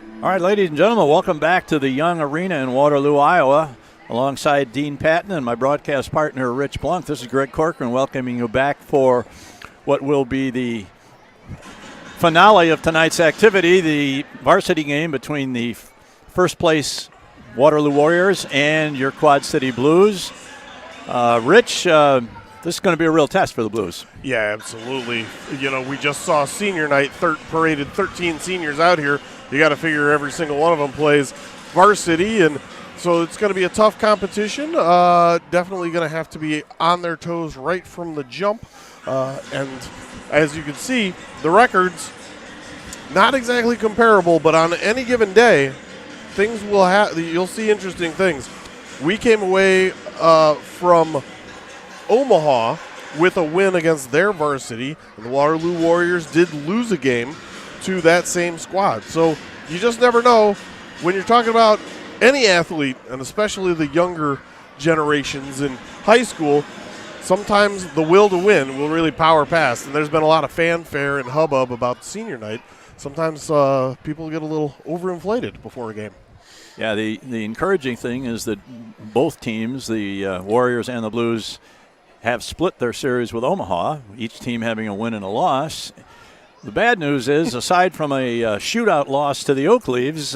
All right, ladies and gentlemen, welcome back to the Young Arena in Waterloo, Iowa. Alongside Dean Patton and my broadcast partner, Rich Blunk, this is Greg Corcoran welcoming you back for what will be the finale of tonight's activity, the varsity game between the first place Waterloo Warriors and your Quad City Blues. Rich, this is going to be a real test for the Blues. Yeah, absolutely. You know, we just saw senior night, paraded 13 seniors out here. You got to figure every single one of them plays varsity, and so it's going to be a tough competition. Definitely going to have to be on their toes right from the jump. And as you can see, the records, not exactly comparable, but on any given day, things will you'll see interesting things. We came away from Omaha with a win against their varsity, and the Waterloo Warriors did lose a game to that same squad. So you just never know when you're talking about any athlete, and especially the younger generations in high school. Sometimes the will to win will really power past, and there's been a lot of fanfare and hubbub about senior night. Sometimes people get a little overinflated before a game. Yeah, the encouraging thing is that both teams, the Warriors and the Blues, have split their series with Omaha, each team having a win and a loss. The bad news is, aside from a shootout loss to the Oak Leaves,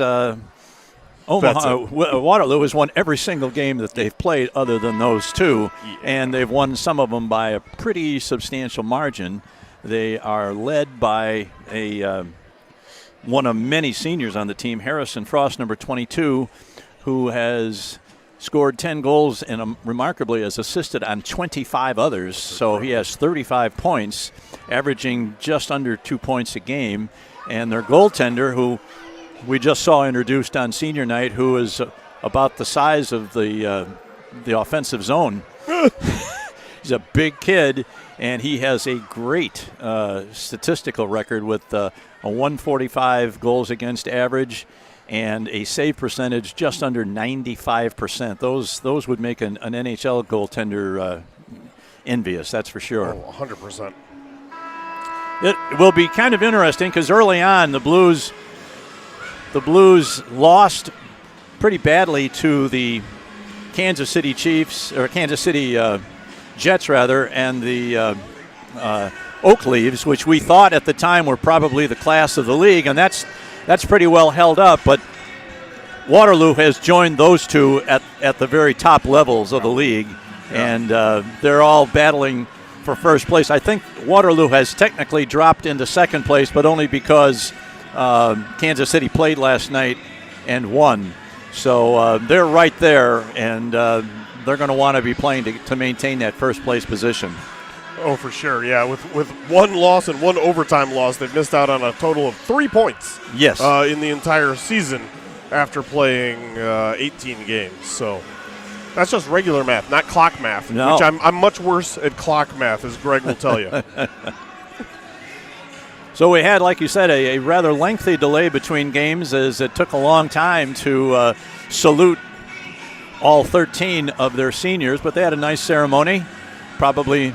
Waterloo has won every single game that they've played other than those two, and they've won some of them by a pretty substantial margin. They are led by one of many seniors on the team, Harrison Frost, number 22, who has scored 10 goals and remarkably has assisted on 25 others. So he has 35 points, averaging just under 2 points a game. And their goaltender, who we just saw introduced on senior night, who is about the size of the offensive zone. He's a big kid, and he has a great statistical record with a 145 goals against average and a save percentage just under 95%. Those would make an NHL goaltender envious, that's for sure. Oh, 100%. It will be kind of interesting because early on the Blues lost pretty badly to the Kansas City Chiefs, or Kansas City Jets rather, and the Oak Leaves, which we thought at the time were probably the class of the league, and that's pretty well held up. But Waterloo has joined those two at the very top levels of the league, and they're all battling for first place. I think Waterloo has technically dropped into second place, but only because Kansas City played last night and won. So they're right there, and they're going to want to be playing to maintain that first place position. Oh, for sure, yeah. With one loss and one overtime loss, they've missed out on a total of 3 points. Yes. In the entire season after playing 18 games. So that's just regular math, not clock math, no. Which I'm much worse at clock math, as Greg will tell you. So we had, like you said, a rather lengthy delay between games, as it took a long time to salute all 13 of their seniors, but they had a nice ceremony, probably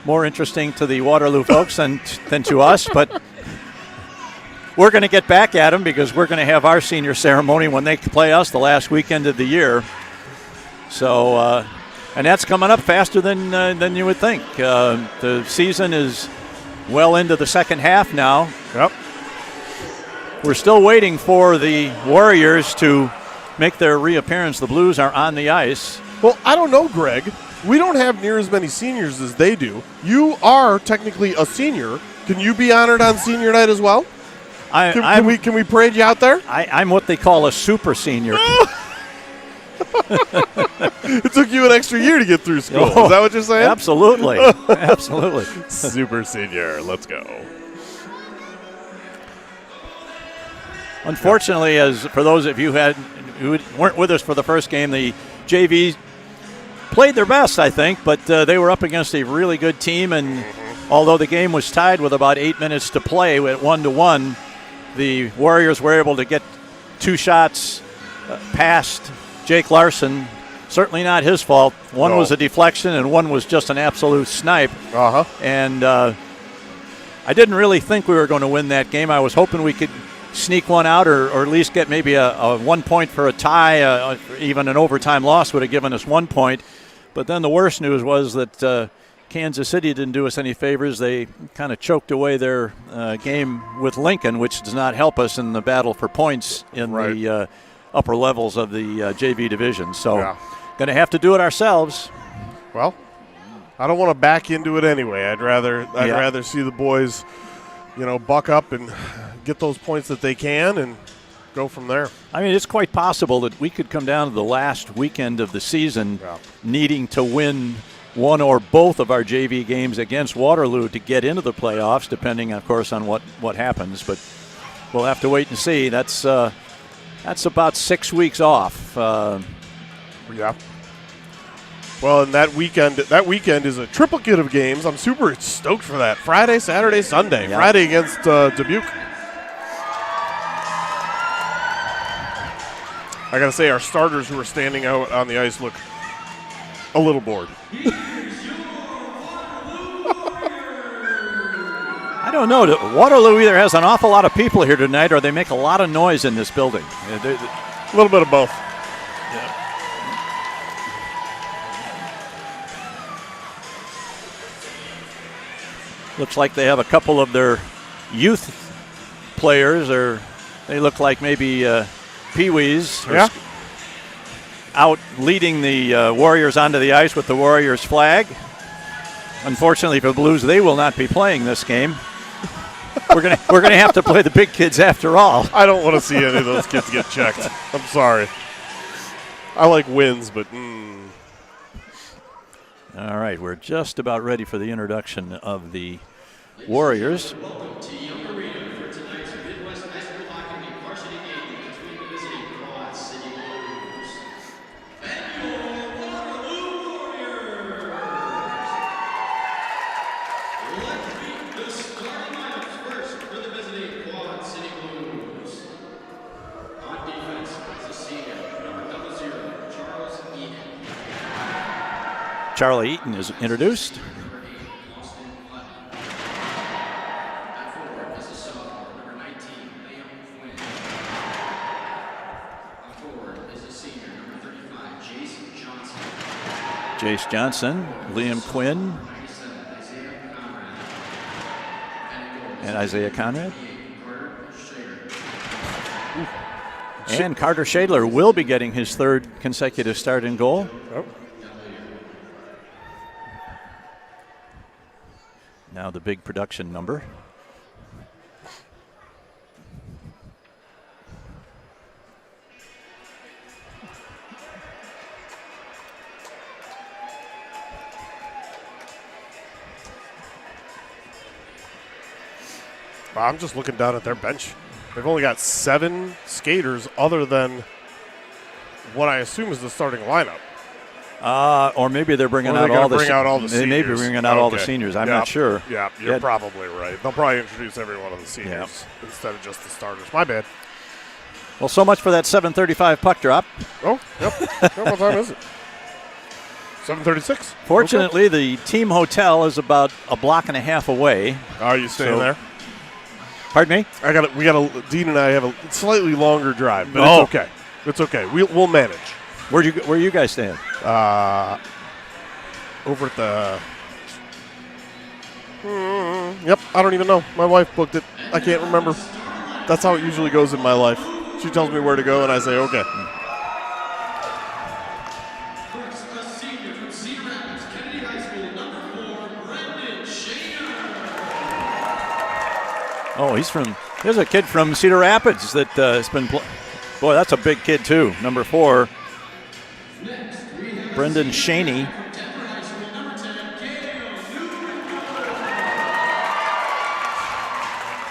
more interesting to the Waterloo folks than to us, but we're going to get back at them because we're going to have our senior ceremony when they play us the last weekend of the year. So, and that's coming up faster than you would think. The season is well into the second half now. Yep. We're still waiting for the Warriors to make their reappearance. The Blues are on the ice. Well, I don't know, Greg. We don't have near as many seniors as they do. You are technically a senior. Can you be honored on senior night as well? Can we parade you out there? I'm what they call a super senior. It took you an extra year to get through school. Is that what you're saying? Absolutely. Absolutely. Super senior. Let's go. Unfortunately, as for those of you who weren't with us for the first game, the JV played their best, I think, but they were up against a really good team, and although the game was tied with about 8 minutes to play at 1-1, the Warriors were able to get 2 shots past Jake Larson. Certainly not his fault. One was a deflection, and one was just an absolute snipe. And I didn't really think we were going to win that game. I was hoping we could sneak one out or at least get maybe a 1 point for a tie. Even an overtime loss would have given us 1 point. But then the worst news was that Kansas City didn't do us any favors. They kind of choked away their game with Lincoln, which does not help us in the battle for points in the upper levels of the JV division. So going to have to do it ourselves. Well, I don't want to back into it anyway. I'd rather see the boys, buck up and get those points that they can and go from there. I mean, it's quite possible that we could come down to the last weekend of the season needing to win one or both of our JV games against Waterloo to get into the playoffs, depending, of course, on what happens. But we'll have to wait and see. That's about 6 weeks off. Well, and that weekend is a triplicate of games. I'm super stoked for that. Friday, Saturday, Sunday. Yeah. Friday against Dubuque. I got to say, our starters who are standing out on the ice look a little bored. I don't know. Waterloo either has an awful lot of people here tonight or they make a lot of noise in this building. A little bit of both. Looks like they have a couple of their youth players, or they look like maybe peewees out leading the Warriors onto the ice with the Warriors flag. Unfortunately for the Blues, they will not be playing this game. We're gonna have to play the big kids after all. I don't want to see any of those kids get checked. I'm sorry. I like wins, but. All right, we're just about ready for the introduction of the Warriors. Welcome to Young Arena for tonight's Midwest High School Hockey League varsity game between the visiting Quad City Blues and your Waterloo Warriors. Let's meet the starting lineups first for the visiting Quad City Blues. On defense is a senior, number 00, Charles Eaton. Charlie Eaton is introduced. Jace Johnson, Liam Quinn, and Isaiah Conrad. And Carter Shadler will be getting his third consecutive start in goal. Oh. Now the big production number. I'm just looking down at their bench. They've only got 7 skaters other than what I assume is the starting lineup. Or maybe they're bringing out all the seniors. They may be bringing out all the seniors. I'm not sure. Yeah, you're probably right. They'll probably introduce every one of the seniors instead of just the starters. My bad. Well, so much for that 7:35 puck drop. Oh, yep. What time is it? 7:36. Fortunately, the team hotel is about a block and a half away. Are you staying there? Pardon me? Dean and I have a slightly longer drive, but it's okay. It's okay. We'll manage. Where are you guys staying? Over at the. Yep, I don't even know. My wife booked it. I can't remember. That's how it usually goes in my life. She tells me where to go, and I say, okay. First, a senior from Cedar Rapids, Kennedy High School, number 4, Brendan Shaner. Oh, there's a kid from Cedar Rapids that has been boy, that's a big kid too. Number 4, Brendan Shaney.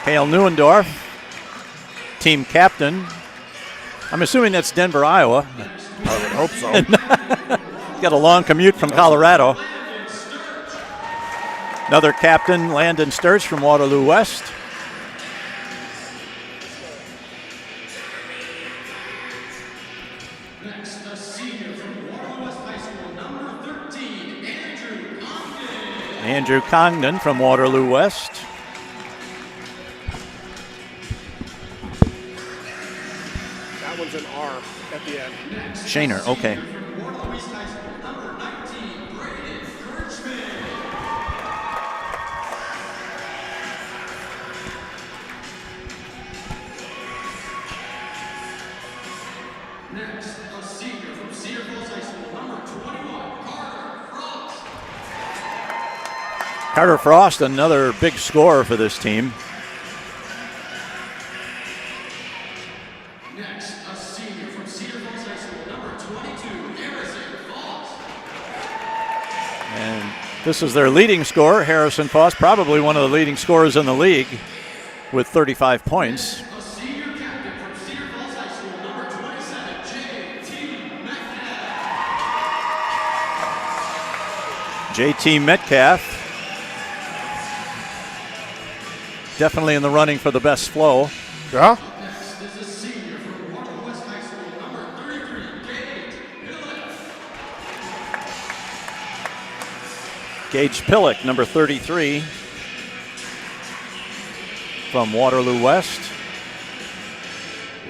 Cale Neuendorf, team captain. I'm assuming that's Denver, Iowa. I would hope so. Got a long commute from Colorado. Another captain, Landon Sturz from Waterloo West. Next, a senior from Waterloo West High School, number 13, Andrew Congdon. Andrew Congdon from Waterloo West. that one's an R at the end. Shaner, okay. Waterloo East High School, number 19, Braden Kirchman. Next, a senior from Cedar Falls High School, number 21, Carter Frost. Carter Frost, another big scorer for this team. Next, a senior from Cedar Falls High School, number 22, Harrison Foss. And this is their leading scorer, Harrison Foss, probably one of the leading scorers in the league with 35 points. A senior captain from Cedar Falls High School, number 27, J.T. Metcalf. J.T. Metcalf, definitely in the running for the best flow. Yeah. Next is a senior from Waterloo West High School, number 33, Gage Pillock. Gage Pillock, number 33, from Waterloo West.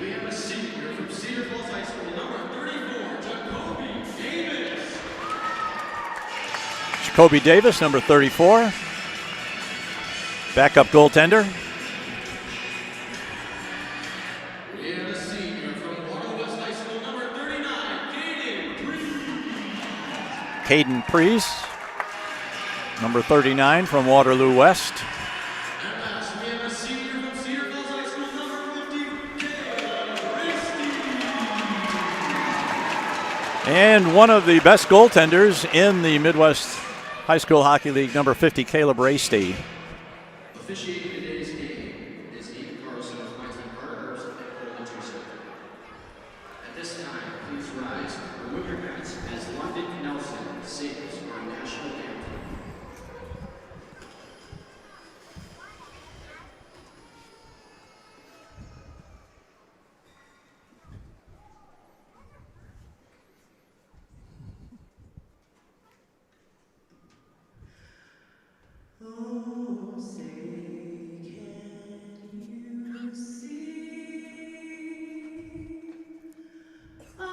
We have a senior from Cedar Falls High School, number 34, Jacoby Davis. Jacoby Davis, number 34, backup goaltender. We have a senior from Waterloo West High School, number 39, Caden Preece, number 39 from Waterloo West. And last, we have a senior from Cedar Falls High School, number 50, And one of the best goaltenders in the Midwest High School Hockey League, number 50, Caleb Rasty. Officiating today's game is Ethan Carlson of my team, Carter Herbst at Elementary Center. At this time, please rise, remove your hats as London Nelson sings our national anthem. Oh, say, can you see? By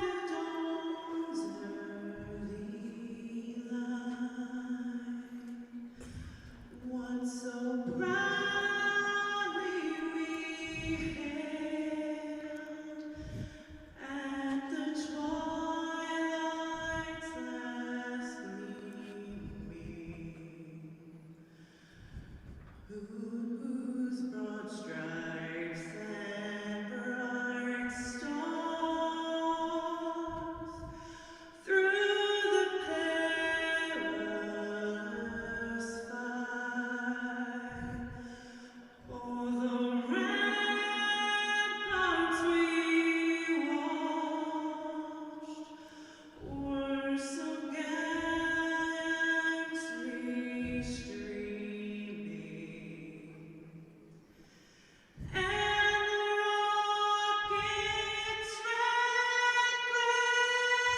the dawn's early light, what so proudly we hailed at the twilight's last gleaming, whose broad stripes and bright stars through the perilous fight, o'er the ramparts we watched, were so gallantly streaming, and the rocket's red glare,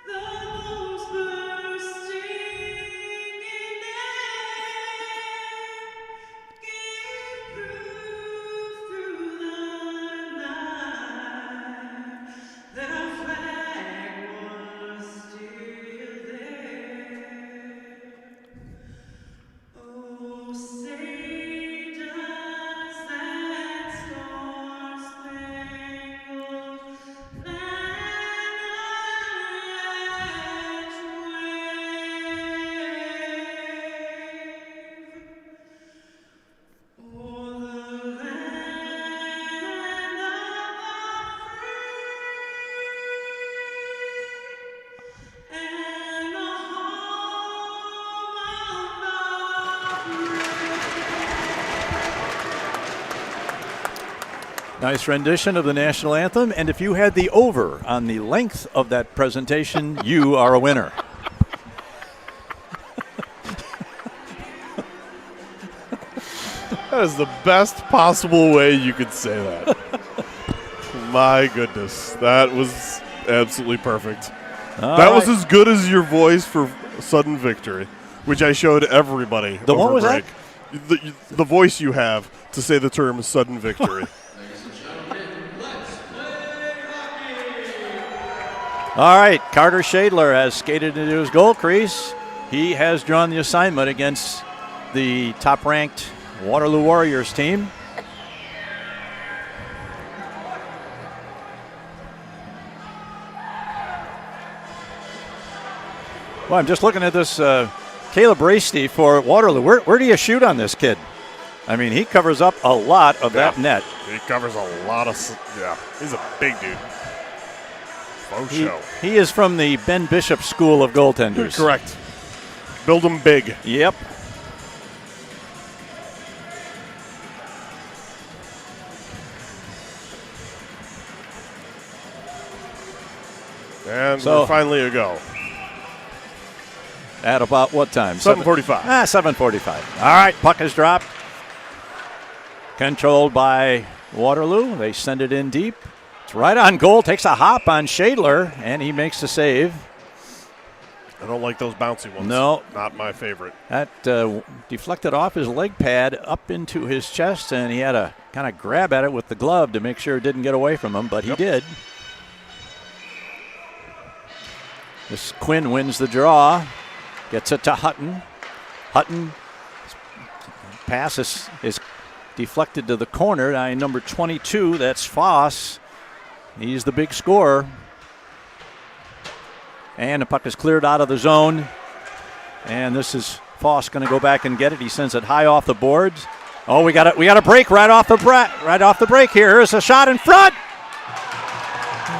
the bombs bursting in air, gave proof through the night that our flag was still there. Oh, say does that star-spangled banner wave o'er the land of the free and the home of the Nice rendition of the national anthem. And if you had the over on the length of that presentation, you are a winner. That is the best possible way you could say that. My goodness. That was absolutely perfect. That was as good as your voice for sudden victory, which I showed everybody. The over what was break. The voice you have to say the term sudden victory. All right, Carter Shadler has skated into his goal crease. He has drawn the assignment against the top-ranked Waterloo Warriors team. Well, I'm just looking at this Caleb Rasty for Waterloo. Where do you shoot on this kid? I mean, he covers up a lot of that net. He covers a lot of, he's a big dude. Faux show. He is from the Ben Bishop School of Goaltenders. Correct. Build them big. Yep. And So- we're finally a go. At about what time? 7:45. 7:45. All right, puck is dropped. Controlled by Waterloo. They send it in deep. It's right on goal. Takes a hop on Shadler, and he makes the save. I don't like those bouncy ones. No. Not my favorite. That deflected off his leg pad up into his chest, and he had to kind of grab at it with the glove to make sure it didn't get away from him, but he did. This Quinn wins the draw. Gets it to Hutton. Hutton pass is deflected to the corner. Now number 22, that's Foss. He's the big scorer. And the puck is cleared out of the zone. And this is Foss going to go back and get it. He sends it high off the boards. Oh, we got a break right off the break here. Here's a shot in front.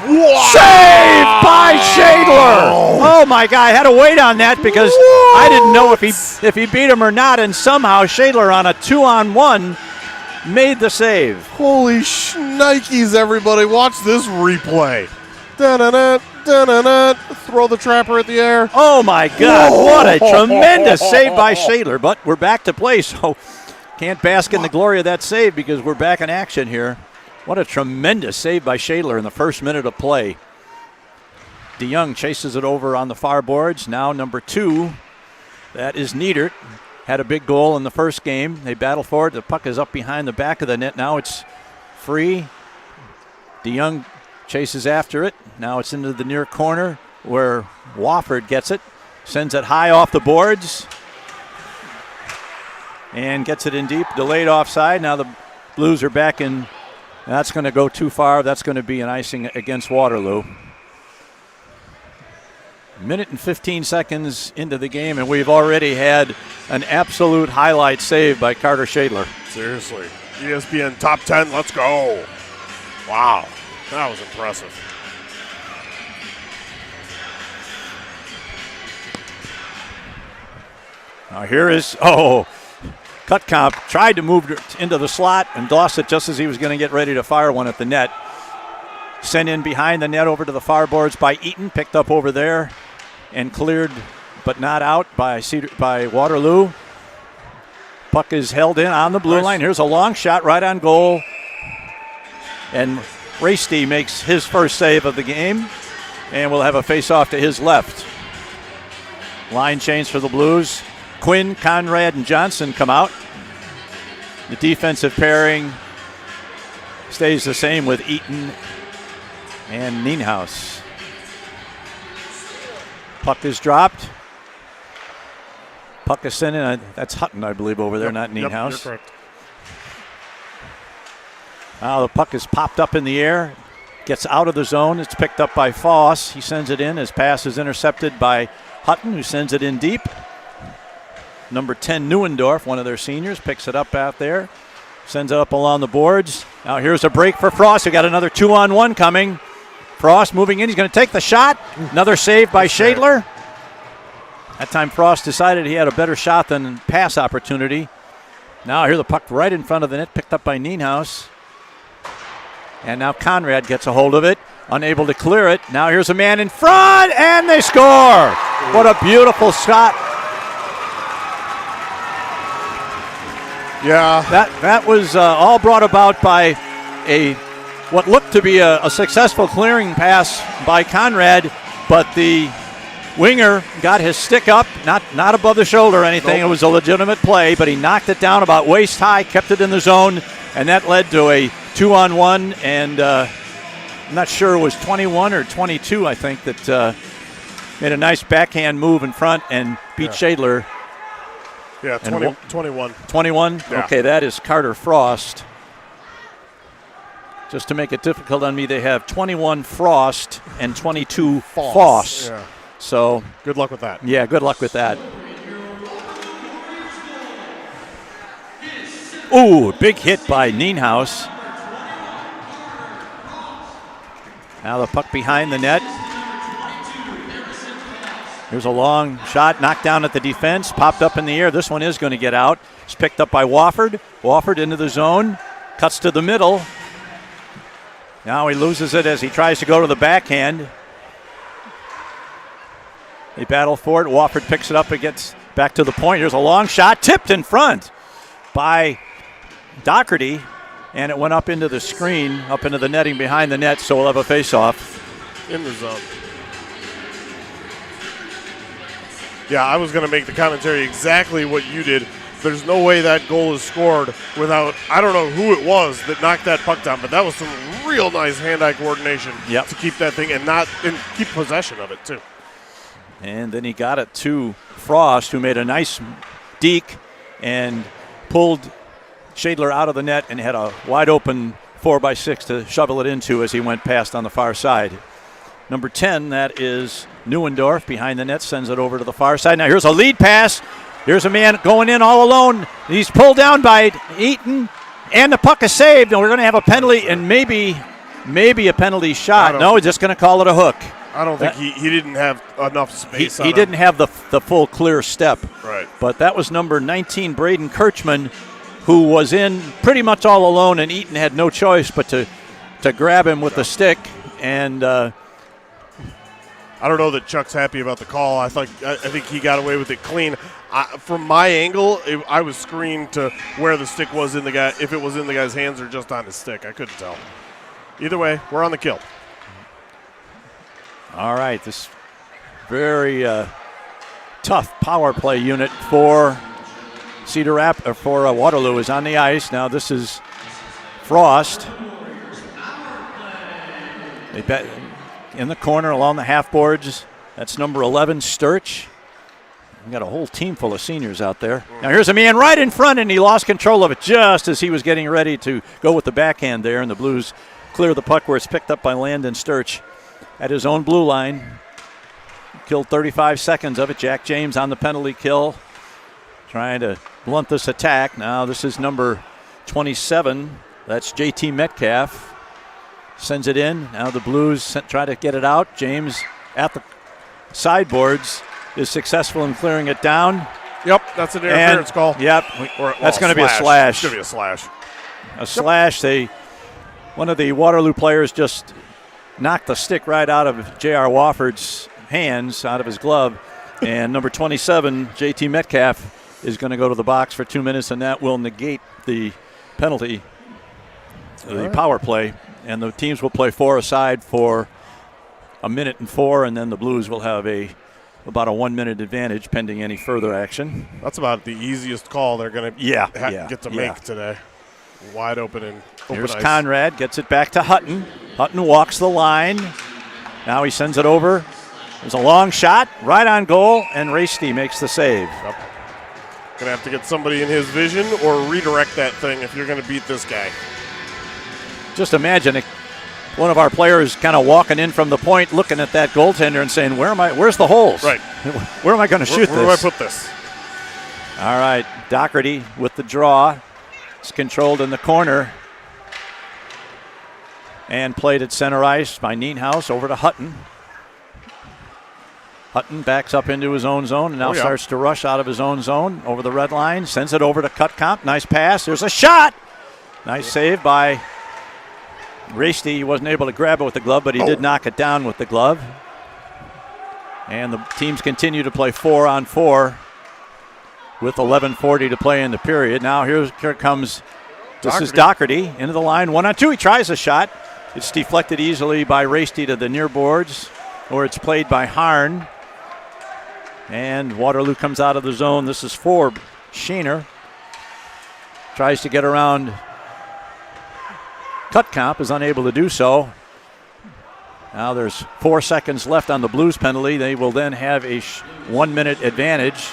Wow. Saved by Shadler. Oh my God, I had to wait on that because I didn't know if he beat him or not, and somehow Shadler on a 2-on-1 made the save. Holy shnikes, everybody. Watch this replay. Da-na-na, da-na-na. Throw the trapper at the air. Oh my God, what a tremendous save by Shadler. But we're back to play, so can't bask in the glory of that save because we're back in action here. What a tremendous save by Shadler in the first minute of play. DeYoung chases it over on the far boards. Now number 2, that is Niedert. Had a big goal in the first game. They battle for it. The puck is up behind the back of the net. Now it's free. DeYoung chases after it. Now it's into the near corner where Wofford gets it. Sends it high off the boards. And gets it in deep. Delayed offside. Now the Blues are back in. That's going to go too far. That's going to be an icing against Waterloo. Minute and 15 seconds into the game, and we've already had an absolute highlight save by Carter Shadler. Seriously. ESPN top 10, let's go. Wow, that was impressive. Now here is, Cutcomp tried to move into the slot and lost it just as he was going to get ready to fire one at the net. Sent in behind the net over to the far boards by Eaton, picked up over there and cleared but not out by Waterloo. Puck is held in on the blue line. Here's a long shot right on goal. And Rasty makes his first save of the game. And we'll have a face-off to his left. Line change for the Blues. Quinn, Conrad, and Johnson come out. The defensive pairing stays the same with Eaton and Nienhuis. Puck is dropped. Puck is sent in. That's Hutton, I believe, over there, not Nienhuis. You're correct. Now the puck is popped up in the air. Gets out of the zone. It's picked up by Foss. He sends it in. His pass is intercepted by Hutton, who sends it in deep. Number 10, Neuendorf, one of their seniors, picks it up out there. Sends it up along the boards. Now here's a break for Frost. We got another 2-on-1 coming. Frost moving in. He's going to take the shot. Another save by Shadler. That time Frost decided he had a better shot than pass opportunity. Now here the puck right in front of the net, picked up by Nienhuis. And now Conrad gets a hold of it, unable to clear it. Now here's a man in front, and they score. What a beautiful shot. Yeah. That was all brought about by what looked to be a successful clearing pass by Conrad, but the winger got his stick up, not above the shoulder or anything. Nope. It was a legitimate play, but he knocked it down about waist high, kept it in the zone, and that led to a 2-on-1, and I'm not sure it was 21 or 22, I think, that made a nice backhand move in front and beat Shadler. Yeah, 21. 21? Yeah. Okay, that is Carter Frost. Just to make it difficult on me, they have 21 Frost and 22 Foss. Yeah. So, Good luck with that. yeah, good luck with that. Ooh, big hit by Nienhaus. Now the puck behind the net. Here's a long shot, knocked down at the defense, popped up in the air. This one is going to get out. It's picked up by Wofford. Wofford into the zone, cuts to the middle. Now he loses it as he tries to go to the backhand. They battle for it. Wofford picks it up and gets back to the point. Here's a long shot, tipped in front by Doherty, and it went up into the screen, up into the netting behind the net, so we'll have a face-off. In the zone. Yeah, I was going to make the commentary exactly what you did. There's no way that goal is scored without, I don't know who it was that knocked that puck down, but that was some real nice hand-eye coordination to keep that thing and keep possession of it, too. And then he got it to Frost, who made a nice deke and pulled Shadler out of the net and had a wide-open 4x6 to shovel it into as he went past on the far side. Number 10, that is Neuendorf behind the net, sends it over to the far side. Now here's a lead pass. Here's a man going in all alone. He's pulled down by Eaton, and the puck is saved, and we're going to have a penalty and maybe a penalty shot. No, he's just going to call it a hook. I don't think he didn't have enough space. He didn't have the full clear step. Right. But that was number 19, Braden Kirchman, who was in pretty much all alone, and Eaton had no choice but to grab him with the stick. And I don't know that Chuck's happy about the call. I think he got away with it clean. From my angle, I was screened to where the stick was in the guy, if it was in the guy's hands or just on his stick. I couldn't tell. Either way, we're on the kill. All right, this very tough power play unit for Waterloo is on the ice. Now this is Frost. They bet in the corner along the half boards. That's number 11, Sturch. We've got a whole team full of seniors out there. Now here's a man right in front, and he lost control of it just as he was getting ready to go with the backhand there, and the Blues clear the puck where it's picked up by Landon Sturch at his own blue line. Killed 35 seconds of it. Jack James on the penalty kill, trying to blunt this attack. Now this is number 27. That's JT Metcalf. Sends it in. Now the Blues try to get it out. James at the sideboards is successful in clearing it down. Yep, that's an interference call. Yep, that's going to be a slash. It's going to be a slash. A slash. One of the Waterloo players just knocked the stick right out of J.R. Wofford's hands, out of his glove. And number 27, JT Metcalf, is going to go to the box for 2 minutes, and that will negate the penalty, the power play. And the teams will play 4 aside for a minute and 4, and then the Blues will have about a 1 minute advantage pending any further action. That's about the easiest call they're going to get to make today. Wide open and open Here's ice. Conrad, gets it back to Hutton. Hutton walks the line. Now he sends it over. There's a long shot, right on goal, and Raisty makes the save. Yep. Going to have to get somebody in his vision or redirect that thing if you're going to beat this guy. Just imagine one of our players kind of walking in from the point, looking at that goaltender and saying, where's the holes? Right. Where am I going to shoot this? Where do I put this? All right, Doherty with the draw. It's controlled in the corner. And played at center ice by Nienhaus over to Hutton. Hutton backs up into his own zone and now starts to rush out of his own zone over the red line. Sends it over to Cutcomp. Nice pass. There's a shot. Nice save by Raisty. He wasn't able to grab it with the glove, but he did knock it down with the glove. And the teams continue to play 4-on-4 with 11:40 to play in the period. Now here comes, this is Doherty into the line, 1-on-2. He tries a shot. It's deflected easily by Raisty to the near boards, or it's played by Harn. And Waterloo comes out of the zone. This is for Sheener. Tries to get around. Cutcomp is unable to do so. Now there's 4 seconds left on the Blues penalty. They will then have a 1 minute advantage.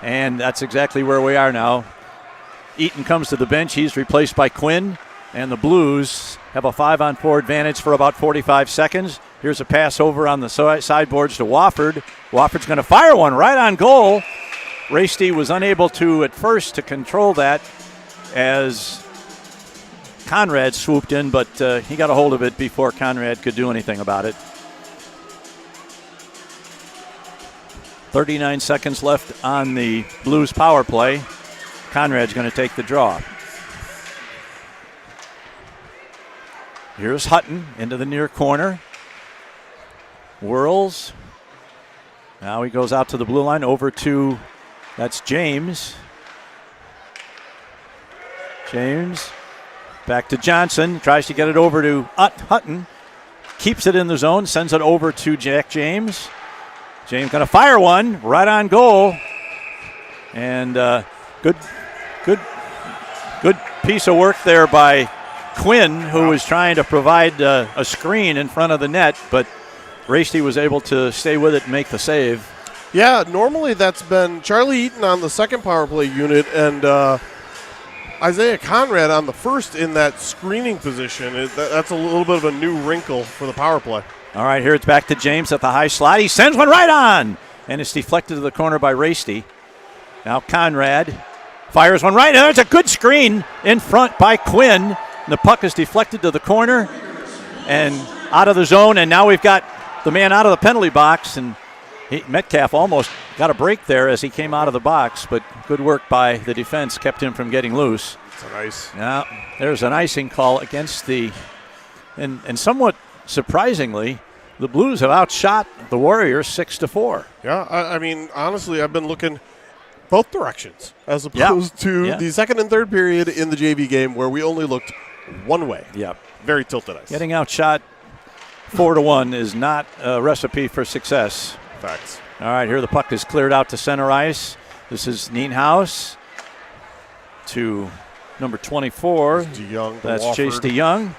And that's exactly where we are now. Eaton comes to the bench. He's replaced by Quinn. And the Blues have a 5-on-4 advantage for about 45 seconds. Here's a pass over on the sideboards to Wofford. Wofford's going to fire one right on goal. Raisty was unable to, at first, to control that as Conrad swooped in, but he got a hold of it before Conrad could do anything about it. 39 seconds left on the Blues power play. Conrad's going to take the draw. Here's Hutton into the near corner. Whirls. Now he goes out to the blue line over to, that's James. James back to Johnson. Tries to get it over to Hutton. Keeps it in the zone. Sends it over to Jack James. James going to fire one right on goal. And good piece of work there by Quinn, who was trying to provide a screen in front of the net, but Raisty was able to stay with it and make the save. Yeah, normally that's been Charlie Eaton on the second power play unit and Isaiah Conrad on the first in that screening position. That's a little bit of a new wrinkle for the power play. All right, here it's back to James at the high slot. He sends one right on, and it's deflected to the corner by Raisty. Now Conrad fires one right, and there's a good screen in front by Quinn. And the puck is deflected to the corner and out of the zone, and now we've got the man out of the penalty box, and Metcalf almost got a break there as he came out of the box, but good work by the defense kept him from getting loose. It's a nice. Now there's an icing call against the, and somewhat surprisingly, the Blues have outshot the Warriors 6-4. Yeah, I mean, honestly, I've been looking both directions as opposed to the second and third period in the JV game where we only looked one way. Yep. Very tilted ice. Getting outshot 4-1 is not a recipe for success. Facts. All right, here the puck is cleared out to center ice. This is Nienhuis to number 24. DeYoung. That's Wofford. Chase DeYoung.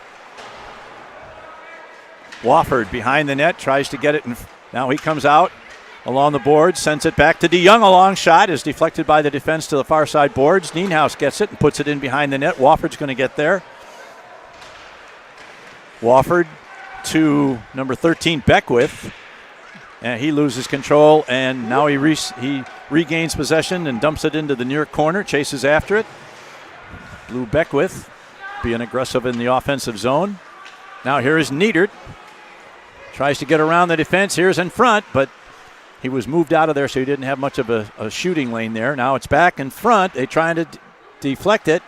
Wofford behind the net, tries to get it. Now he comes out along the boards, sends it back to DeYoung. A long shot is deflected by the defense to the far side boards. Nienhuis gets it and puts it in behind the net. Wofford's going to get there. Wofford to number 13, Beckwith. And he loses control, and now he regains possession and dumps it into the near corner, chases after it. Lou Beckwith being aggressive in the offensive zone. Now here is Niedert. Tries to get around the defense. Here's in front, but he was moved out of there, so he didn't have much of a shooting lane there. Now it's back in front. They're trying to deflect it.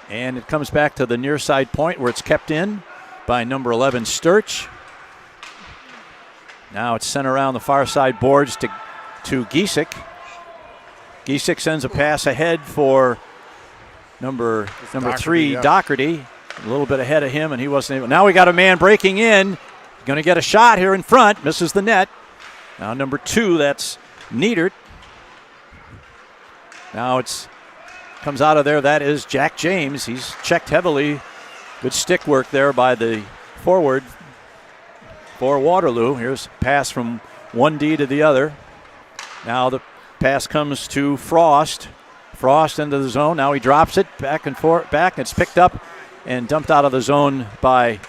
And it comes back to the near side point where it's kept in by number 11, Sturch. Now it's sent around the far side boards to Giesick. Giesick sends a pass ahead for number 3, Doherty. A little bit ahead of him, and he wasn't able. Now we got a man breaking in. Going to get a shot here in front. Misses the net. Now number 2, that's Niedert. Now it's comes out of there. That is Jack James. He's checked heavily. Good stick work there by the forward for Waterloo. Here's a pass from one D to the other. Now the pass comes to Frost. Frost into the zone. Now he drops it back and forth. Back. It's picked up and dumped out of the zone by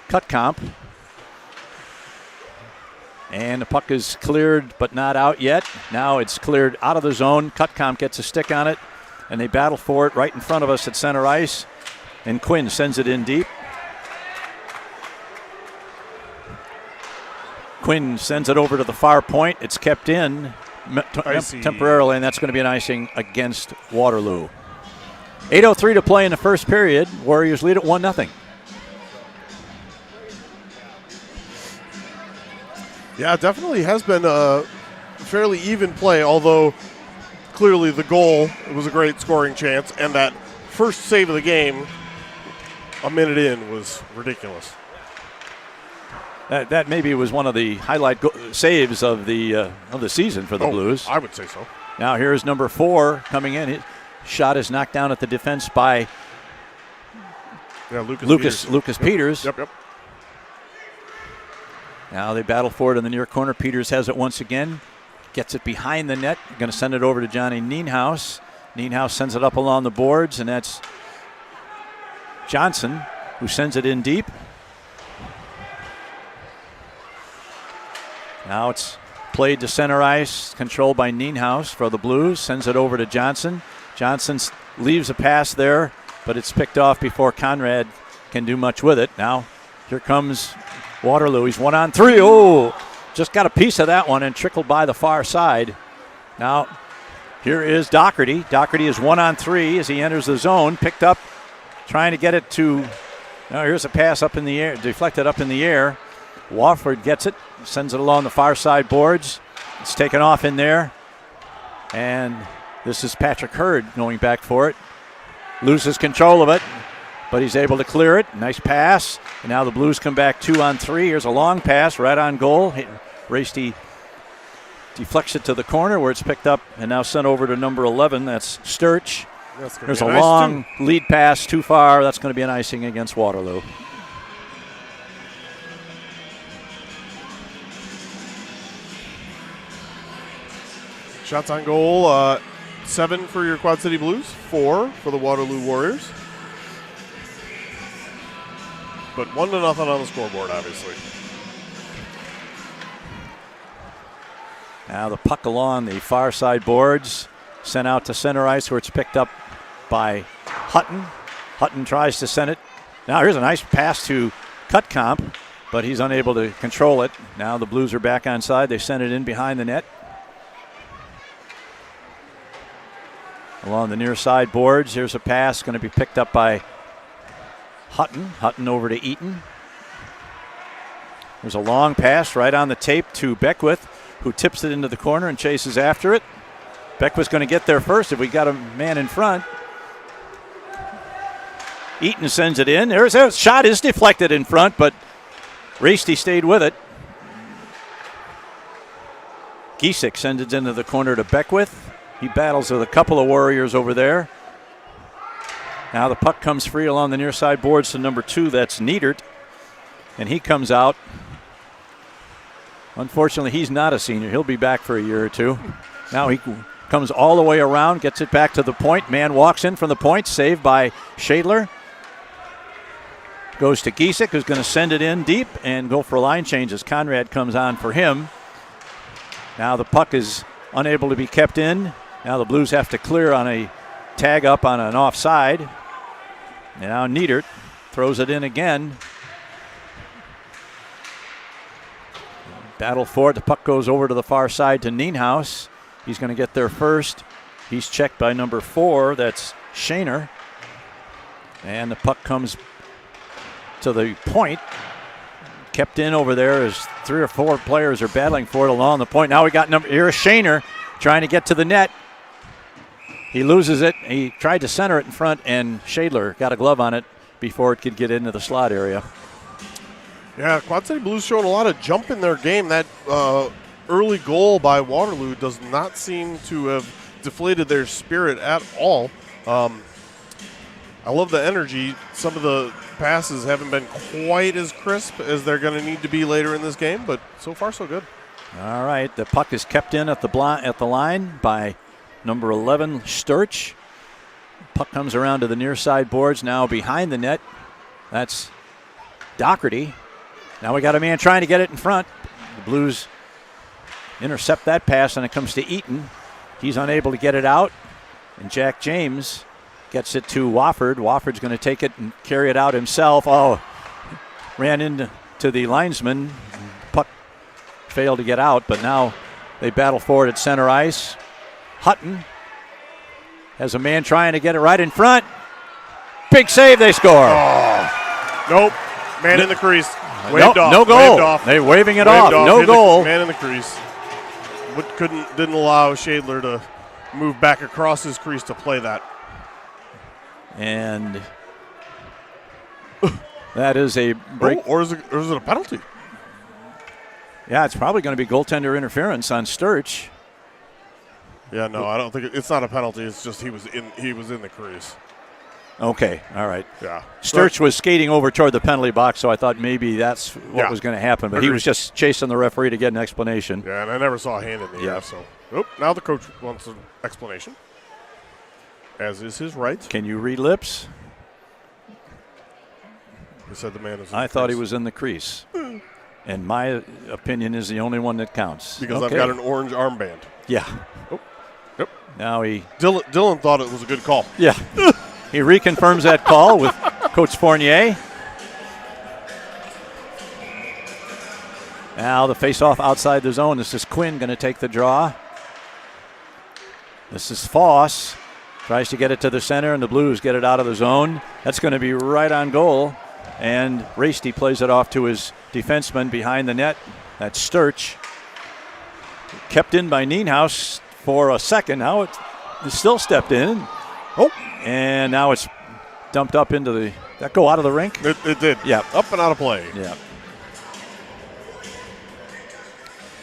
Cutcomp. And the puck is cleared but not out yet. Now it's cleared out of the zone. Cutcomp gets a stick on it, and they battle for it right in front of us at center ice. And Quinn sends it in deep. Quinn sends it over to the far point. It's kept in temporarily, and that's going to be an icing against Waterloo. 8:03 to play in the first period. Warriors lead at 1-0. Yeah, it definitely has been a fairly even play, although clearly the goal, it was a great scoring chance, and that first save of the game a minute in was ridiculous. That maybe was one of the highlight saves of the season for the Blues. I would say so. Now here's number 4 coming in. His shot is knocked down at the defense by Lucas Peters. Yep. Now they battle for it in the near corner. Peters has it once again. Gets it behind the net. Going to send it over to Johnny Nienhaus. Nienhaus sends it up along the boards, and that's Johnson who sends it in deep. Now it's played to center ice, controlled by Nienhaus for the Blues. Sends it over to Johnson. Johnson leaves a pass there, but it's picked off before Conrad can do much with it. Now here comes Waterloo. He's 1-on-3. Oh, just got a piece of that one and trickled by the far side. Now here is Doherty. Doherty is 1-on-3 as he enters the zone. Picked up, trying to get it to. Now here's a pass up in the air, deflected up in the air. Wofford gets it, sends it along the far side boards. It's taken off in there. And this is Patrick Hurd going back for it. Loses control of it, but he's able to clear it. Nice pass. And now the Blues come back 2-on-3. Here's a long pass right on goal. Varsity deflects it to the corner where it's picked up and now sent over to number 11. That's Sturch. There's a long lead pass too far. That's going to be an icing against Waterloo. Shots on goal, 7 for your Quad City Blues, 4 for the Waterloo Warriors. But 1-0 on the scoreboard, obviously. Now the puck along the far side boards, sent out to center ice where it's picked up by Hutton. Hutton tries to send it. Now here's a nice pass to Cutcomp, but he's unable to control it. Now the Blues are back on side. They send it in behind the net. Along the near side boards, here's a pass going to be picked up by Hutton. Hutton over to Eaton. There's a long pass right on the tape to Beckwith, who tips it into the corner and chases after it. Beckwith's going to get there first if we got a man in front. Eaton sends it in. There's a shot is deflected in front, but Rasty stayed with it. Giesick sends it into the corner to Beckwith. He battles with a couple of Warriors over there. Now the puck comes free along the near side boards to number 2. That's Niedert. And he comes out. Unfortunately, he's not a senior. He'll be back for a year or two. Now he comes all the way around, gets it back to the point. Man walks in from the point, saved by Shadler. Goes to Giesick, who's going to send it in deep and go for line changes. Conrad comes on for him. Now the puck is unable to be kept in. Now the Blues have to clear on a tag up on an offside. And now Niedert throws it in again. Battle for it. The puck goes over to the far side to Nienhaus. He's going to get there first. He's checked by number 4. That's Shaner. And the puck comes to the point. Kept in over there as 3 or 4 players are battling for it along the point. Now we got here's Shaner trying to get to the net. He loses it. He tried to center it in front, and Shadler got a glove on it before it could get into the slot area. Yeah, Quad City Blues showing a lot of jump in their game. That early goal by Waterloo does not seem to have deflated their spirit at all. I love the energy. Some of the passes haven't been quite as crisp as they're going to need to be later in this game, but so far so good. All right, the puck is kept in at the line by number 11, Sturch. Puck comes around to the near side boards, now behind the net. That's Doherty. Now we got a man trying to get it in front. The Blues intercept that pass, and it comes to Eaton. He's unable to get it out, and Jack James gets it to Wofford. Wofford's going to take it and carry it out himself. Oh, ran into the linesman. Puck failed to get out, but now they battle for it at center ice. Hutton has a man trying to get it right in front. Big save, they score. Oh, nope. Man in the crease. Waved off. No goal. Waved off. They're waving it Waved off. No goal. Man in the crease. Didn't allow Shadler to move back across his crease to play that. And that is a break. Oh, or is it a penalty? Yeah, it's probably going to be goaltender interference on Sturch. Yeah, no, I don't think it's not a penalty. It's just he was in the crease. Okay, all right. Yeah. Sturch was skating over toward the penalty box, so I thought maybe that's what Yeah. was going to happen. But he was just chasing the referee to get an explanation. Yeah, and I never saw a hand in the air. So, now the coach wants an explanation, as is his right. Can you read lips? He said the man is. I thought he was in the crease. And my opinion is the only one that counts. Because Okay. I've got an orange armband. Yeah. Oh. Yep. Now he. Dylan thought it was a good call. Yeah. He reconfirms that call with Coach Fournier. Now the face-off outside the zone. This is Quinn going to take the draw. This is Foss. Tries to get it to the center, and the Blues get it out of the zone. That's going to be right on goal. And Rasty plays it off to his defenseman behind the net. That's Sturch. Kept in by Nienhuis for a second. Now it's still stepped in. Oh, and now it's dumped up into the. That go out of the rink? It did. Yeah. Up and out of play. Yeah.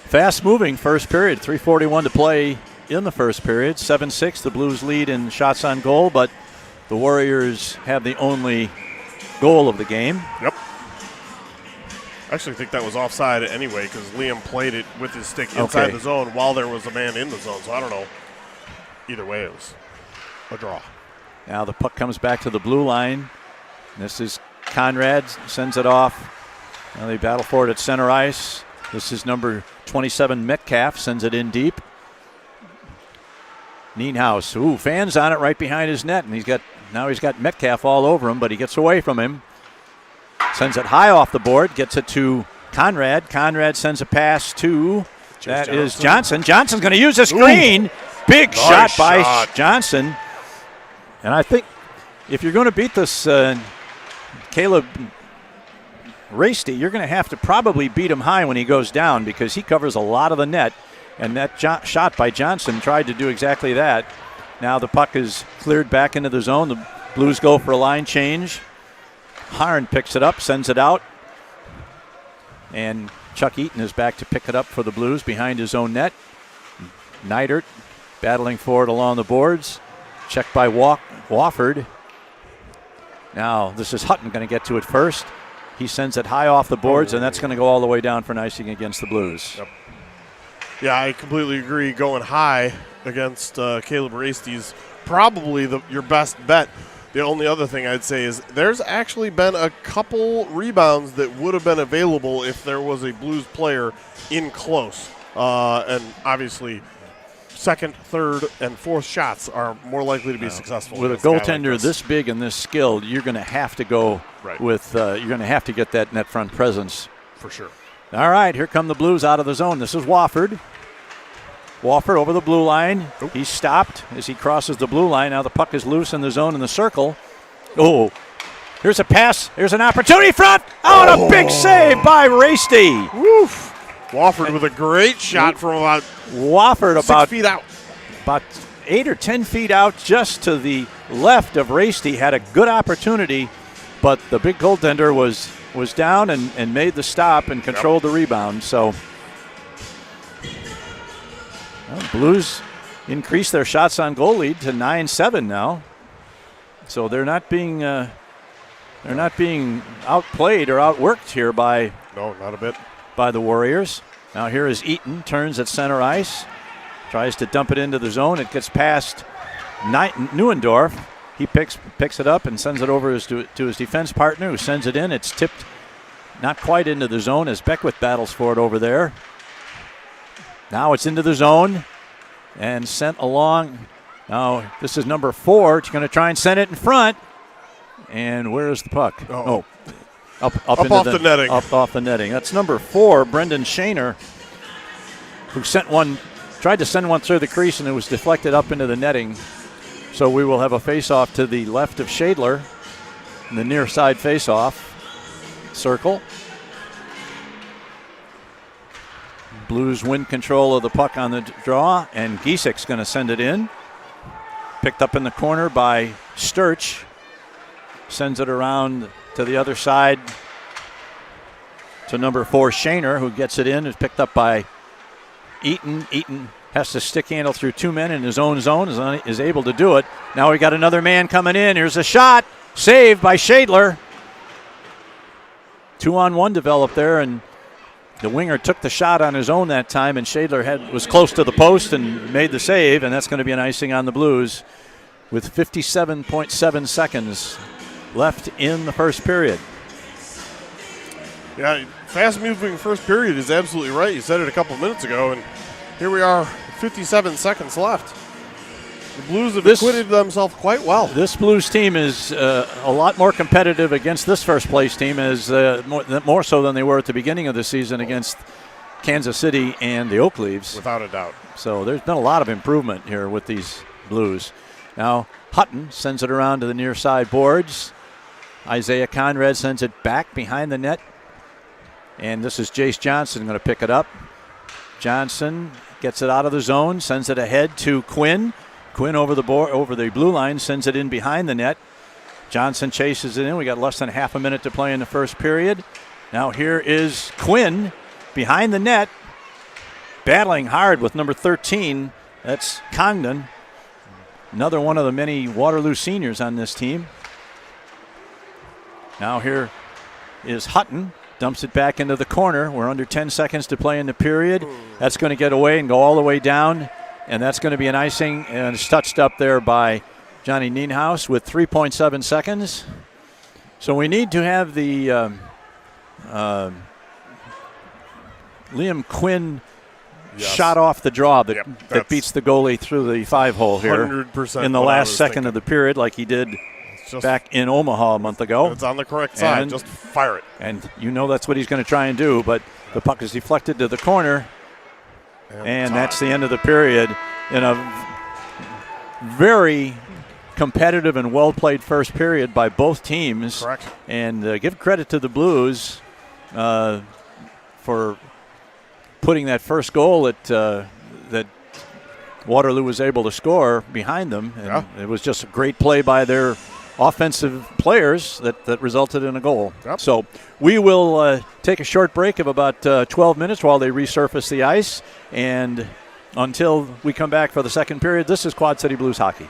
Fast moving first period. 3:41 to play in the first period. 7-6. The Blues lead in shots on goal, but the Warriors have the only goal of the game. Yep. I actually think that was offside anyway because Liam played it with his stick inside the zone while there was a man in the zone. So I don't know. Either way, it was a draw. Now the puck comes back to the blue line. This is Conrad, sends it off. Now they battle for it at center ice. This is number 27, Metcalf, sends it in deep. Nienhuis, fans on it right behind his net, and he's got Metcalf all over him, but he gets away from him. Sends it high off the board, gets it to Conrad. Conrad sends a pass to, that is Johnson. Johnson's going to use the screen. Big Nice shot by shot. Johnson. And I think if you're going to beat this Caleb Rasty, you're going to have to probably beat him high when he goes down because he covers a lot of the net. And that shot by Johnson tried to do exactly that. Now the puck is cleared back into the zone. The Blues go for a line change. Harn picks it up, sends it out. And Chuck Eaton is back to pick it up for the Blues behind his own net. Neidert battling for it along the boards. Checked by Wofford. Now this is Hutton going to get to it first. He sends it high off the boards, and that's going to go all the way down for an icing against the Blues. Yep. Yeah, I completely agree. Going high against Caleb Rasty's probably your best bet. The only other thing I'd say is there's actually been a couple rebounds that would have been available if there was a Blues player in close. And obviously, second, third, and fourth shots are more likely to be successful. With a goaltender this big and this skilled, you're going to have to go with, you're going to have to get that net front presence. For sure. All right, here come the Blues out of the zone. This is Wofford. Wofford over the blue line. Oop. He's stopped as he crosses the blue line. Now the puck is loose in the zone in the circle. Oh, here's a pass. Here's an opportunity front. Oh, and a big save by Rasty. Woof. Wofford with a great shot from about Wofford 6 feet out. About 8 or 10 feet out just to the left of Rasty. Had a good opportunity, but the big goaltender was down and made the stop and controlled the rebound. So Blues increase their shots on goal lead to 9-7 now. So they're not being outplayed or outworked here by No, not a bit. by the Warriors. Now here is Eaton, turns at center ice, tries to dump it into the zone. It gets past Neuendorf. He picks it up and sends it over to his defense partner, who sends it in. It's tipped not quite into the zone as Beckwith battles for it over there. Now it's into the zone and sent along. Now this is number 4. It's going to try and send it in front. And where is the puck? Oh. Up Up into off the netting. Up off the netting. That's number 4, Brendan Shaner, who tried to send one through the crease, and it was deflected up into the netting. So we will have a face-off to the left of Shadler in the near side face-off circle. Blues win control of the puck on the draw, and Giesik's going to send it in. Picked up in the corner by Sturch. Sends it around to the other side to number 4, Shaner, who gets it in. Is picked up by Eaton. Eaton has to stick handle through 2 men in his own zone, is able to do it. Now we got another man coming in. Here's a shot, saved by Shadler. 2-on-1 developed there, and the winger took the shot on his own that time, and Shadler was close to the post and made the save, and that's going to be an icing on the Blues with 57.7 seconds left in the first period. Yeah, fast-moving first period is absolutely right. You said it a couple minutes ago, and here we are, 57 seconds left. The Blues have acquitted themselves quite well. This Blues team is a lot more competitive against this first-place team, as more so than they were at the beginning of the season against Kansas City and the Oak Leaves. Without a doubt. So there's been a lot of improvement here with these Blues. Now Hutton sends it around to the near side boards. Isaiah Conrad sends it back behind the net. And this is Jace Johnson going to pick it up. Johnson gets it out of the zone, sends it ahead to Quinn. Quinn over the blue line, sends it in behind the net. Johnson chases it in. We got less than half a minute to play in the first period. Now here is Quinn behind the net, battling hard with number 13. That's Congdon, another one of the many Waterloo seniors on this team. Now here is Hutton. Dumps it back into the corner. We're under 10 seconds to play in the period. That's going to get away and go all the way down. And that's going to be an icing, and it's touched up there by Johnny Nienhaus with 3.7 seconds. So we need to have the Liam Quinn shot off the draw that beats the goalie through the 5-hole here 100% in the last second of the period, like he did back in Omaha a month ago. It's on the correct side. Just fire it. And you know that's what he's going to try and do, but the puck is deflected to the corner. And that's the end of the period in a very competitive and well-played first period by both teams. Correct. And give credit to the Blues for putting that first goal that Waterloo was able to score behind them. And it was just a great play by their offensive players that resulted in a goal. Yep. So we will take a short break of about 12 minutes while they resurface the ice. And until we come back for the second period, this is Quad City Blues hockey.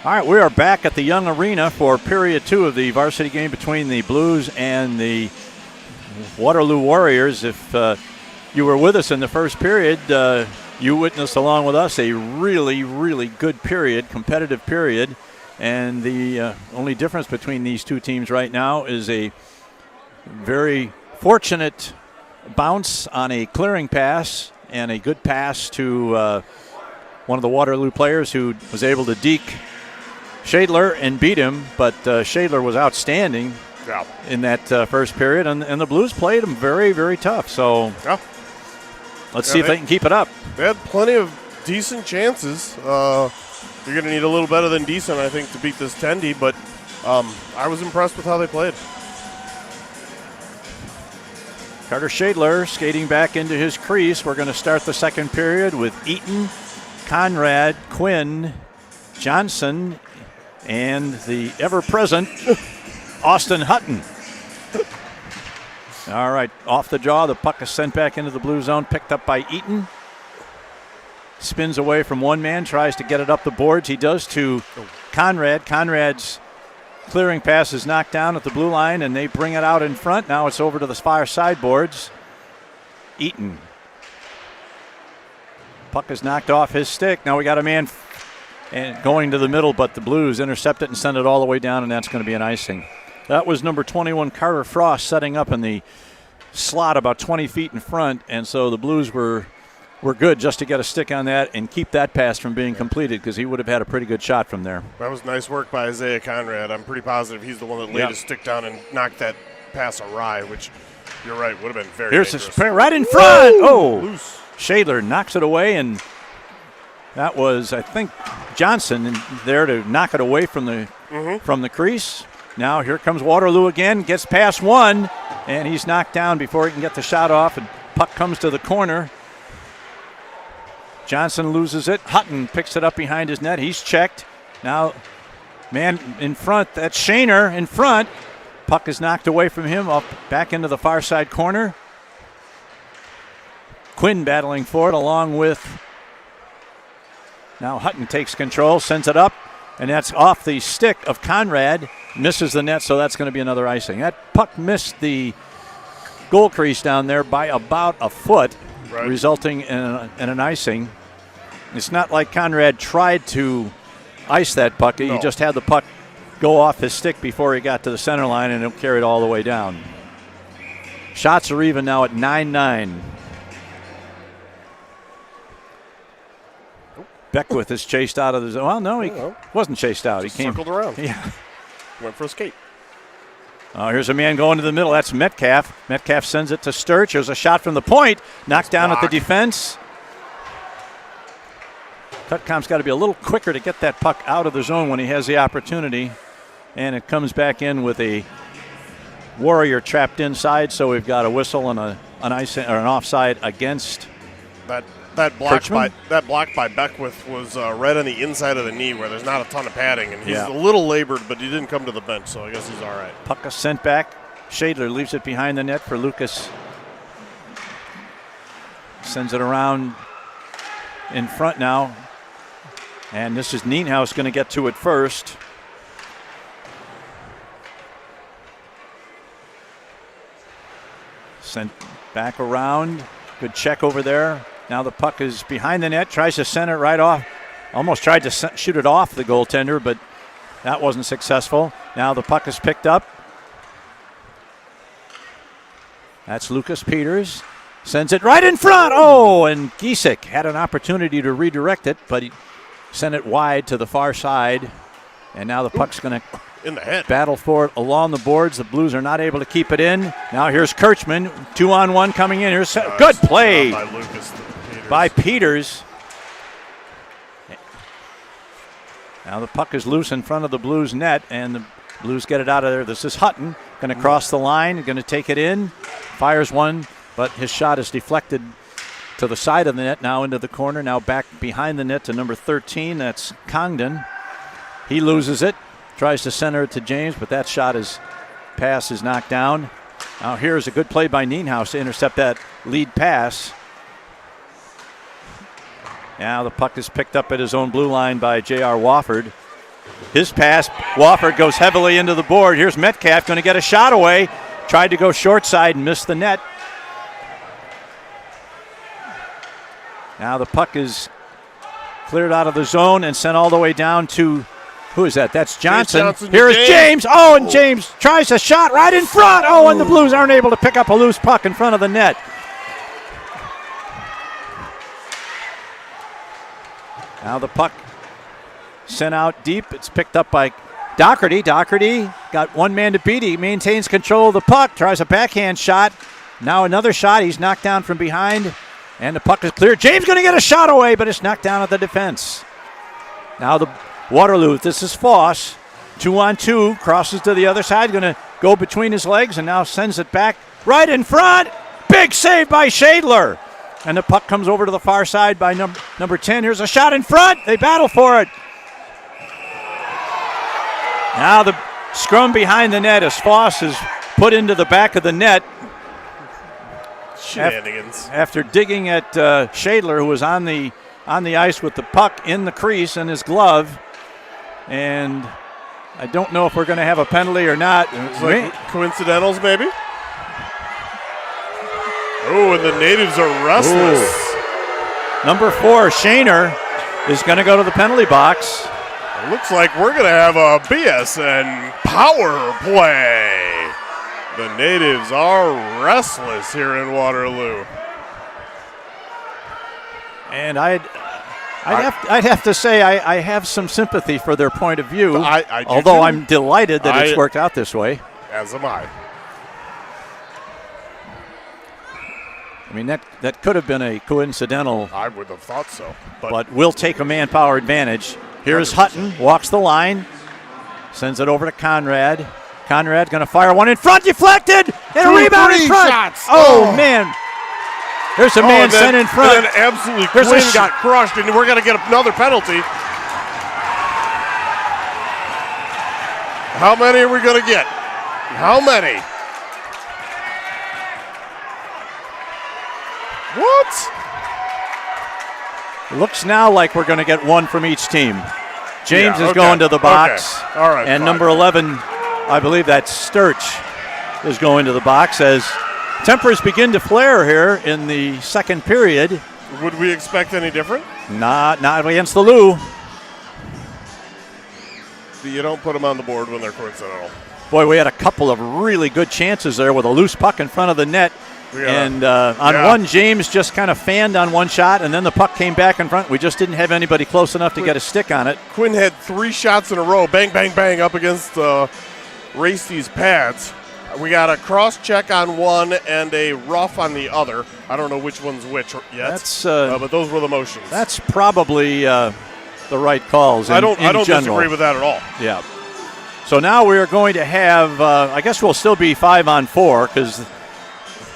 All right, we are back at the Young Arena for period 2 of the varsity game between the Blues and the Waterloo Warriors. If you were with us in the first period, you witnessed along with us a really, really good period, competitive period. And the only difference between these two teams right now is a very fortunate bounce on a clearing pass and a good pass to one of the Waterloo players who was able to deke Shadler and beat him, but Shadler was outstanding in that first period, and the Blues played him very, very tough. So let's see if they can keep it up. They had plenty of decent chances. You're going to need a little better than decent, I think, to beat this Tendy, but I was impressed with how they played. Carter Shadler skating back into his crease. We're going to start the second period with Eaton, Conrad, Quinn, Johnson, and the ever-present Austin Hutton. All right, off the draw, the puck is sent back into the blue zone, picked up by Eaton. Spins away from one man, tries to get it up the boards. He does to Conrad. Conrad's clearing pass is knocked down at the blue line, and they bring it out in front. Now it's over to the far sideboards. Eaton. Puck is knocked off his stick. Now we got a man and going to the middle, but the Blues intercept it and send it all the way down, and that's going to be an icing. That was number 21, Carter Frost, setting up in the slot about 20 feet in front, and so the Blues were good just to get a stick on that and keep that pass from being completed, because he would have had a pretty good shot from there. That was nice work by Isaiah Conrad. I'm pretty positive he's the one that laid his stick down and knocked that pass awry, which, you're right, would have been very dangerous. Here's a right in front. Oh, loose. Shadler knocks it away, and that was, I think, Johnson there to knock it away from the crease. Now here comes Waterloo again, gets past one, and he's knocked down before he can get the shot off, and puck comes to the corner. Johnson loses it. Hutton picks it up behind his net. He's checked. Now, man in front, that's Shaner in front. Puck is knocked away from him, up back into the far side corner. Quinn battling for it along with, now Hutton takes control, sends it up, and that's off the stick of Conrad. Misses the net, so that's going to be another icing. That puck missed the goal crease down there by about a foot, resulting in an icing. It's not like Conrad tried to ice that puck. He just had the puck go off his stick before he got to the center line, and it carried all the way down. Shots are even now at 9-9. Beckwith is chased out of the zone. Well, no, he wasn't chased out. Just he came circled around. Yeah. Went for a skate. Here's a man going to the middle. That's Metcalf. Metcalf sends it to Sturch. There's a shot from the point. Knocked down at the defense. Cutcom's got to be a little quicker to get that puck out of the zone when he has the opportunity. And it comes back in with a Warrior trapped inside, so we've got a whistle and an offside against That block by Beckwith was right on the inside of the knee where there's not a ton of padding, and he's a little labored, but he didn't come to the bench, so I guess he's all right. Puck is sent back. Shadler leaves it behind the net for Lucas. Sends it around in front now, and this is Nienhuis going to get to it first. Sent back around. Good check over there. Now the puck is behind the net, tries to send it right off. Almost tried to shoot it off the goaltender, but that wasn't successful. Now the puck is picked up. That's Lucas Peters. Sends it right in front. Oh, and Giesek had an opportunity to redirect it, but he sent it wide to the far side. And now the puck's going to in the head. Battle for it along the boards. The Blues are not able to keep it in. Now here's Kirchman, 2-on-1 coming in. Here's good play by Peters. Now the puck is loose in front of the Blues net, and the Blues get it out of there. This is Hutton, going to cross the line, going to take it in. Fires one, but his shot is deflected to the side of the net, now into the corner, now back behind the net to number 13. That's Congdon. He loses it. Tries to center it to James, but that pass is knocked down. Now here's a good play by Nienhuis to intercept that lead pass. Now the puck is picked up at his own blue line by J.R. Wofford. His pass, Wofford goes heavily into the board. Here's Metcalf going to get a shot away. Tried to go short side and missed the net. Now the puck is cleared out of the zone and sent all the way down to, who is that? That's Johnson. Here's James. Oh, and James tries a shot right in front. Oh, and the Blues aren't able to pick up a loose puck in front of the net. Now the puck sent out deep. It's picked up by Doherty. Doherty got one man to beat. He maintains control of the puck. Tries a backhand shot. Now another shot. He's knocked down from behind. And the puck is clear. James going to get a shot away, but it's knocked down at the defense. Now the Waterloo, this is Foss. 2-on-2, crosses to the other side. Going to go between his legs and now sends it back right in front. Big save by Shadler. And the puck comes over to the far side by number 10. Here's a shot in front. They battle for it. Now the scrum behind the net as Foss is put into the back of the net. Shenanigans. After digging at Shadler, who was on the ice with the puck in the crease in his glove. And I don't know if we're going to have a penalty or not. It's like coincidentals, maybe? Oh, and the natives are restless. Ooh. Number 4, Shaner, is going to go to the penalty box. It looks like we're going to have a BSN power play. The natives are restless here in Waterloo. And I'd have to say I have some sympathy for their point of view, I do although too. I'm delighted that it's worked out this way. As am I. I mean, that could have been a coincidental, I would have thought so. but we'll take a manpower advantage. Here's 100%. Hutton, walks the line, sends it over to Conrad. Conrad going to fire one in front, deflected, and a rebound in front. Shots. Oh, man. There's a man sent in front. And then absolutely There's Quinn got crushed, and we're going to get another penalty. How many are we going to get? How many? What? Looks now like we're going to get one from each team. James Yeah, is going to the box. Okay. All right. And fine. number 11, I believe that's Sturch, is going to the box as tempers begin to flare here in the second period. Would we expect any different? Not against the Lou. You don't put them on the board when they're coincidental. Boy, we had a couple of really good chances there with a loose puck in front of the net. And on one, James just kind of fanned on one shot, and then the puck came back in front. We just didn't have anybody close enough to get a stick on it. Quinn had 3 shots in a row, bang, bang, bang, up against Racy's pads. We got a cross check on one and a rough on the other. I don't know which one's which yet. But those were the motions. That's probably the right calls. I don't general. disagree with that at all. Yeah. So now we are going to have. I guess we'll still be 5-on-4 because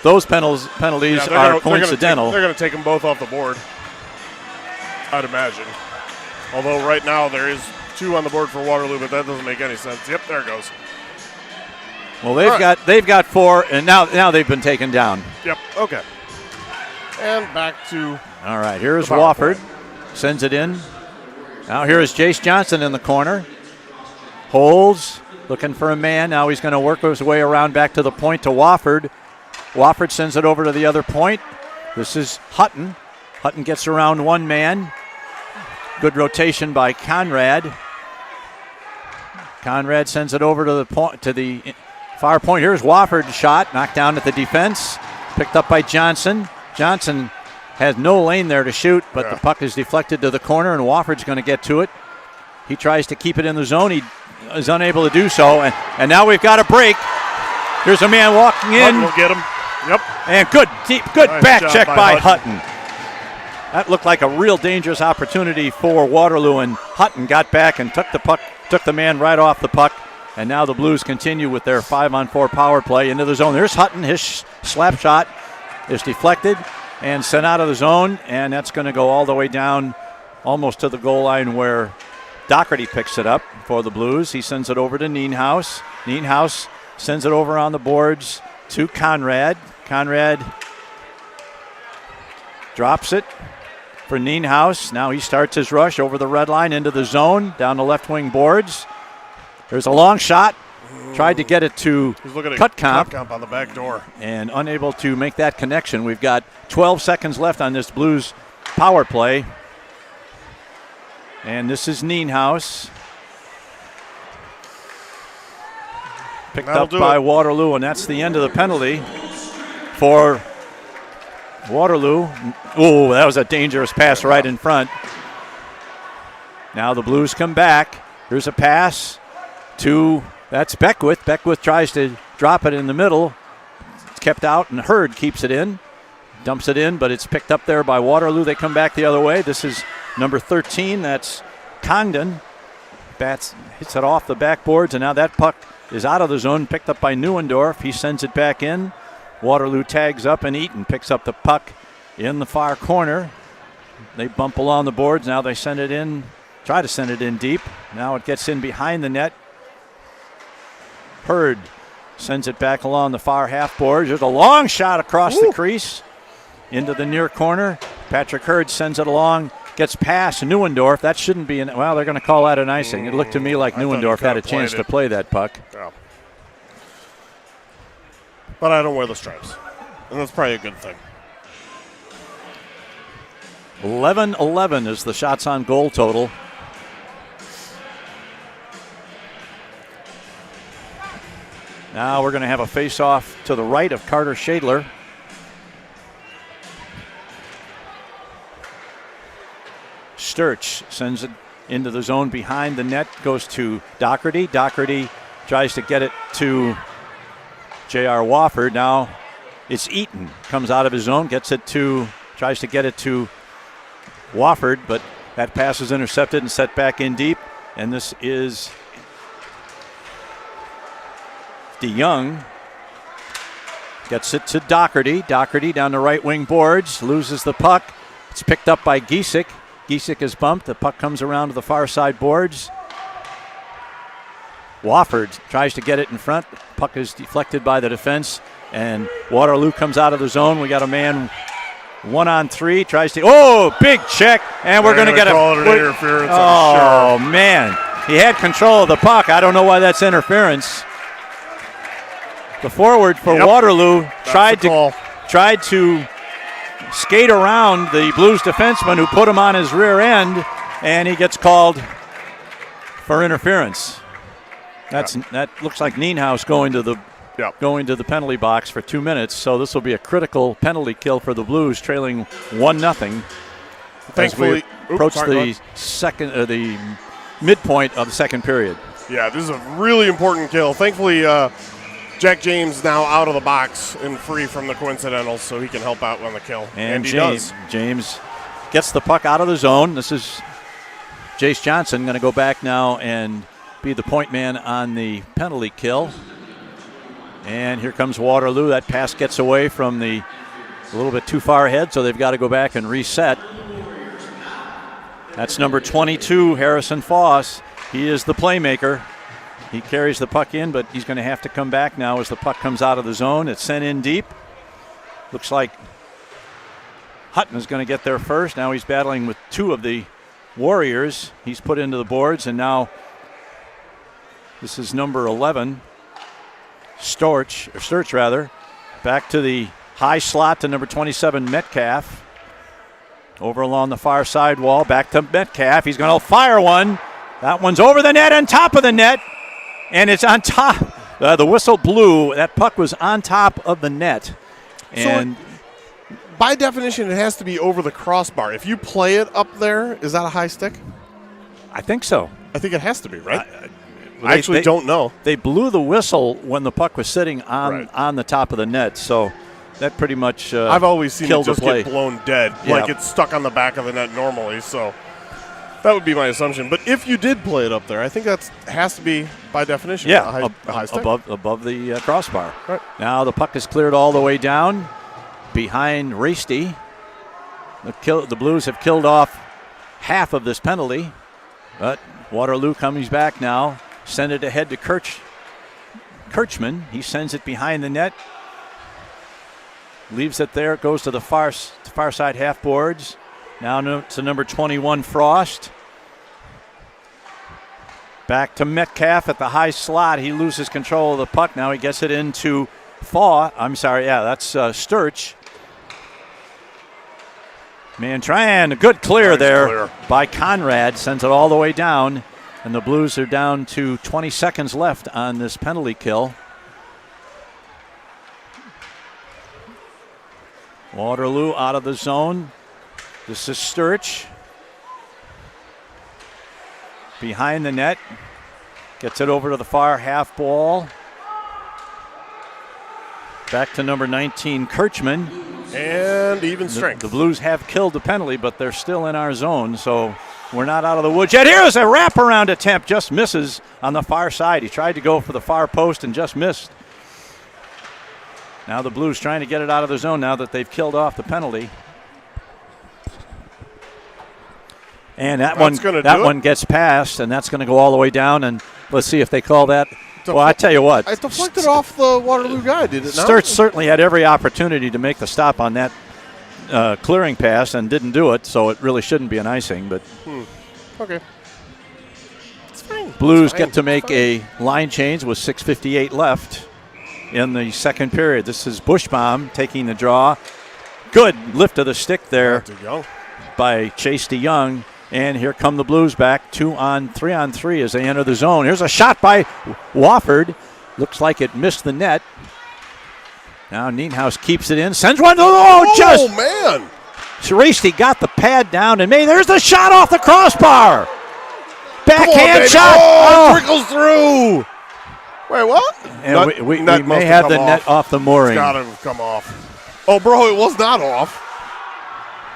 those penalties are coincidental. They're going to take them both off the board, I'd imagine. Although right now there is 2 on the board for Waterloo, but that doesn't make any sense. Yep, there it goes. Well, they've got 4, and now they've been taken down. Yep. Okay. And back to. All right. Here's the power Wofford, sends it in. Now here is Jace Johnson in the corner. Holds, looking for a man. Now he's going to work his way around back to the point to Wofford. Wofford sends it over to the other point. This is Hutton. Hutton gets around one man. Good rotation by Conrad. Conrad sends it over to the far point. Here's Wofford's shot, knocked down at the defense. Picked up by Johnson. Johnson has no lane there to shoot, but the puck is deflected to the corner, and Wofford's going to get to it. He tries to keep it in the zone. He is unable to do so, and now we've got a break. Here's a man walking in. Hutton will get him. Yep. And good Nice back job check by Hutton. Hutton. That looked like a real dangerous opportunity for Waterloo, and Hutton got back and took the man right off the puck. And now the Blues continue with their 5-on-4 power play into the zone. There's Hutton. His slap shot is deflected and sent out of the zone, and that's going to go all the way down almost to the goal line where Doherty picks it up for the Blues. He sends it over to Nienhaus. Nienhaus sends it over on the boards to Conrad. Conrad drops it. for Nienhaus. Now he starts his rush over the red line into the zone, down the left wing boards. There's a long shot. Tried to get it to He's looking at Cutcomp on the back door. and unable to make that connection. We've got 12 seconds left on this Blues power play. And this is Nienhaus. Picked That'll up do by it. Waterloo, and that's the end of the penalty for Waterloo. Oh, that was a dangerous pass right in front. Now the Blues come back. Here's a pass to, that's Beckwith. Beckwith tries to drop it in the middle. It's kept out, and Hurd keeps it in. Dumps it in, but it's picked up there by Waterloo. They come back the other way. This is number 13. That's Congdon. Hits it off the backboards, and now that puck is out of the zone, picked up by Neuendorf. He sends it back in. Waterloo tags up, and Eaton picks up the puck in the far corner. They bump along the boards. Now they send it in, try to send it in deep. Now it gets in behind the net. Hurd sends it back along the far half boards. There's a long shot across the crease into the near corner. Patrick Hurd sends it along, gets past Neuendorf. That shouldn't be in. Well, they're going to call that an icing. It looked to me like Neuendorf had a chance to play that puck. Yeah. But I don't wear the stripes, and that's probably a good thing. 11-11 is the shots on goal total. Now we're going to have a face-off to the right of Carter Shadler. Sturch sends it into the zone behind the net, goes to Doherty. Doherty tries to get it to J.R. Wofford. Now it's Eaton, comes out of his zone, tries to get it to Wofford, but that pass is intercepted and set back in deep. And this is DeYoung. Gets it to Doherty. Doherty down the right wing boards, loses the puck. It's picked up by Giesick. Giesick is bumped. The puck comes around to the far side boards. Wofford tries to get it in front. Puck is deflected by the defense, and Waterloo comes out of the zone. We got a man 1-on-3. Tries to, big check, and we're going to get call it an interference. Oh, man. He had control of the puck. I don't know why that's interference. The forward for Waterloo tried to skate around the Blues defenseman who put him on his rear end, and he gets called for interference. That looks like Nienhaus going to the penalty box for 2 minutes. So this will be a critical penalty kill for the Blues, trailing 1-0. Thankfully, approach the midpoint of the second period. Yeah, this is a really important kill. Thankfully, Jack James now out of the box and free from the coincidentals, so he can help out on the kill. And he does. James gets the puck out of the zone. This is Jace Johnson going to go back now and be the point man on the penalty kill. And here comes Waterloo. That pass gets away from a little bit too far ahead, so they've got to go back and reset. That's number 22, Harrison Foss. He is the playmaker. He carries the puck in, but he's going to have to come back now as the puck comes out of the zone. It's sent in deep. Looks like Hutton is going to get there first. Now he's battling with two of the Warriors. He's put into the boards, and now this is number 11, Sturch, back to the high slot to number 27, Metcalf. Over along the far side wall, back to Metcalf. He's going to fire one. That one's over the net, on top of the net. And it's on top. The whistle blew. That puck was on top of the net. And so by definition, it has to be over the crossbar. If you play it up there, is that a high stick? I think so. I think it has to be, right? I actually don't know. They blew the whistle when the puck was sitting on the top of the net. So that pretty much I've always seen it just play. Get blown dead. Yeah. Like it's stuck on the back of the net normally. So that would be my assumption. But if you did play it up there, I think that has to be, by definition, a high stick. Above the crossbar. Right. Now the puck is cleared all the way down behind Rasty. The Blues have killed off half of this penalty. But Waterloo comes back now. Send it ahead to Kirchman. He sends it behind the net. Leaves it there. It goes to the far side half boards. Now to number 21, Frost. Back to Metcalf at the high slot. He loses control of the puck. Now he gets it into that's Sturch. Mantran, a good clear there by Conrad. Sends it all the way down. And the Blues are down to 20 seconds left on this penalty kill. Waterloo out of the zone. This is Sturch. Behind the net. Gets it over to the far half wall. Back to number 19, Kirchman. And even strength. The Blues have killed the penalty, but they're still in our zone, so we're not out of the woods yet. Here's a wraparound attempt. Just misses on the far side. He tried to go for the far post and just missed. Now the Blues trying to get it out of the zone now that they've killed off the penalty. And that one gets passed, and that's going to go all the way down. And let's see if they call that. Well, I tell you what. I deflected off the Waterloo guy, did it not? Sturch certainly had every opportunity to make the stop on that clearing pass and didn't do it, so it really shouldn't be an icing. But Okay. It's fine. Blues get to make a line change with 6:58 left in the second period. This is Bushbaum taking the draw. Good lift of the stick there by Chase DeYoung. And here come the Blues back 3-on-3 as they enter the zone. Here's a shot by Wofford. Looks like it missed the net. Now Nienhuis keeps it in. Sends one to man. Sharisti got the pad down and there's the shot off the crossbar. Backhand shot. Oh, it trickles through. Wait, what? And we may have the net off the mooring. It's got to have come off. Oh, bro, it was not off.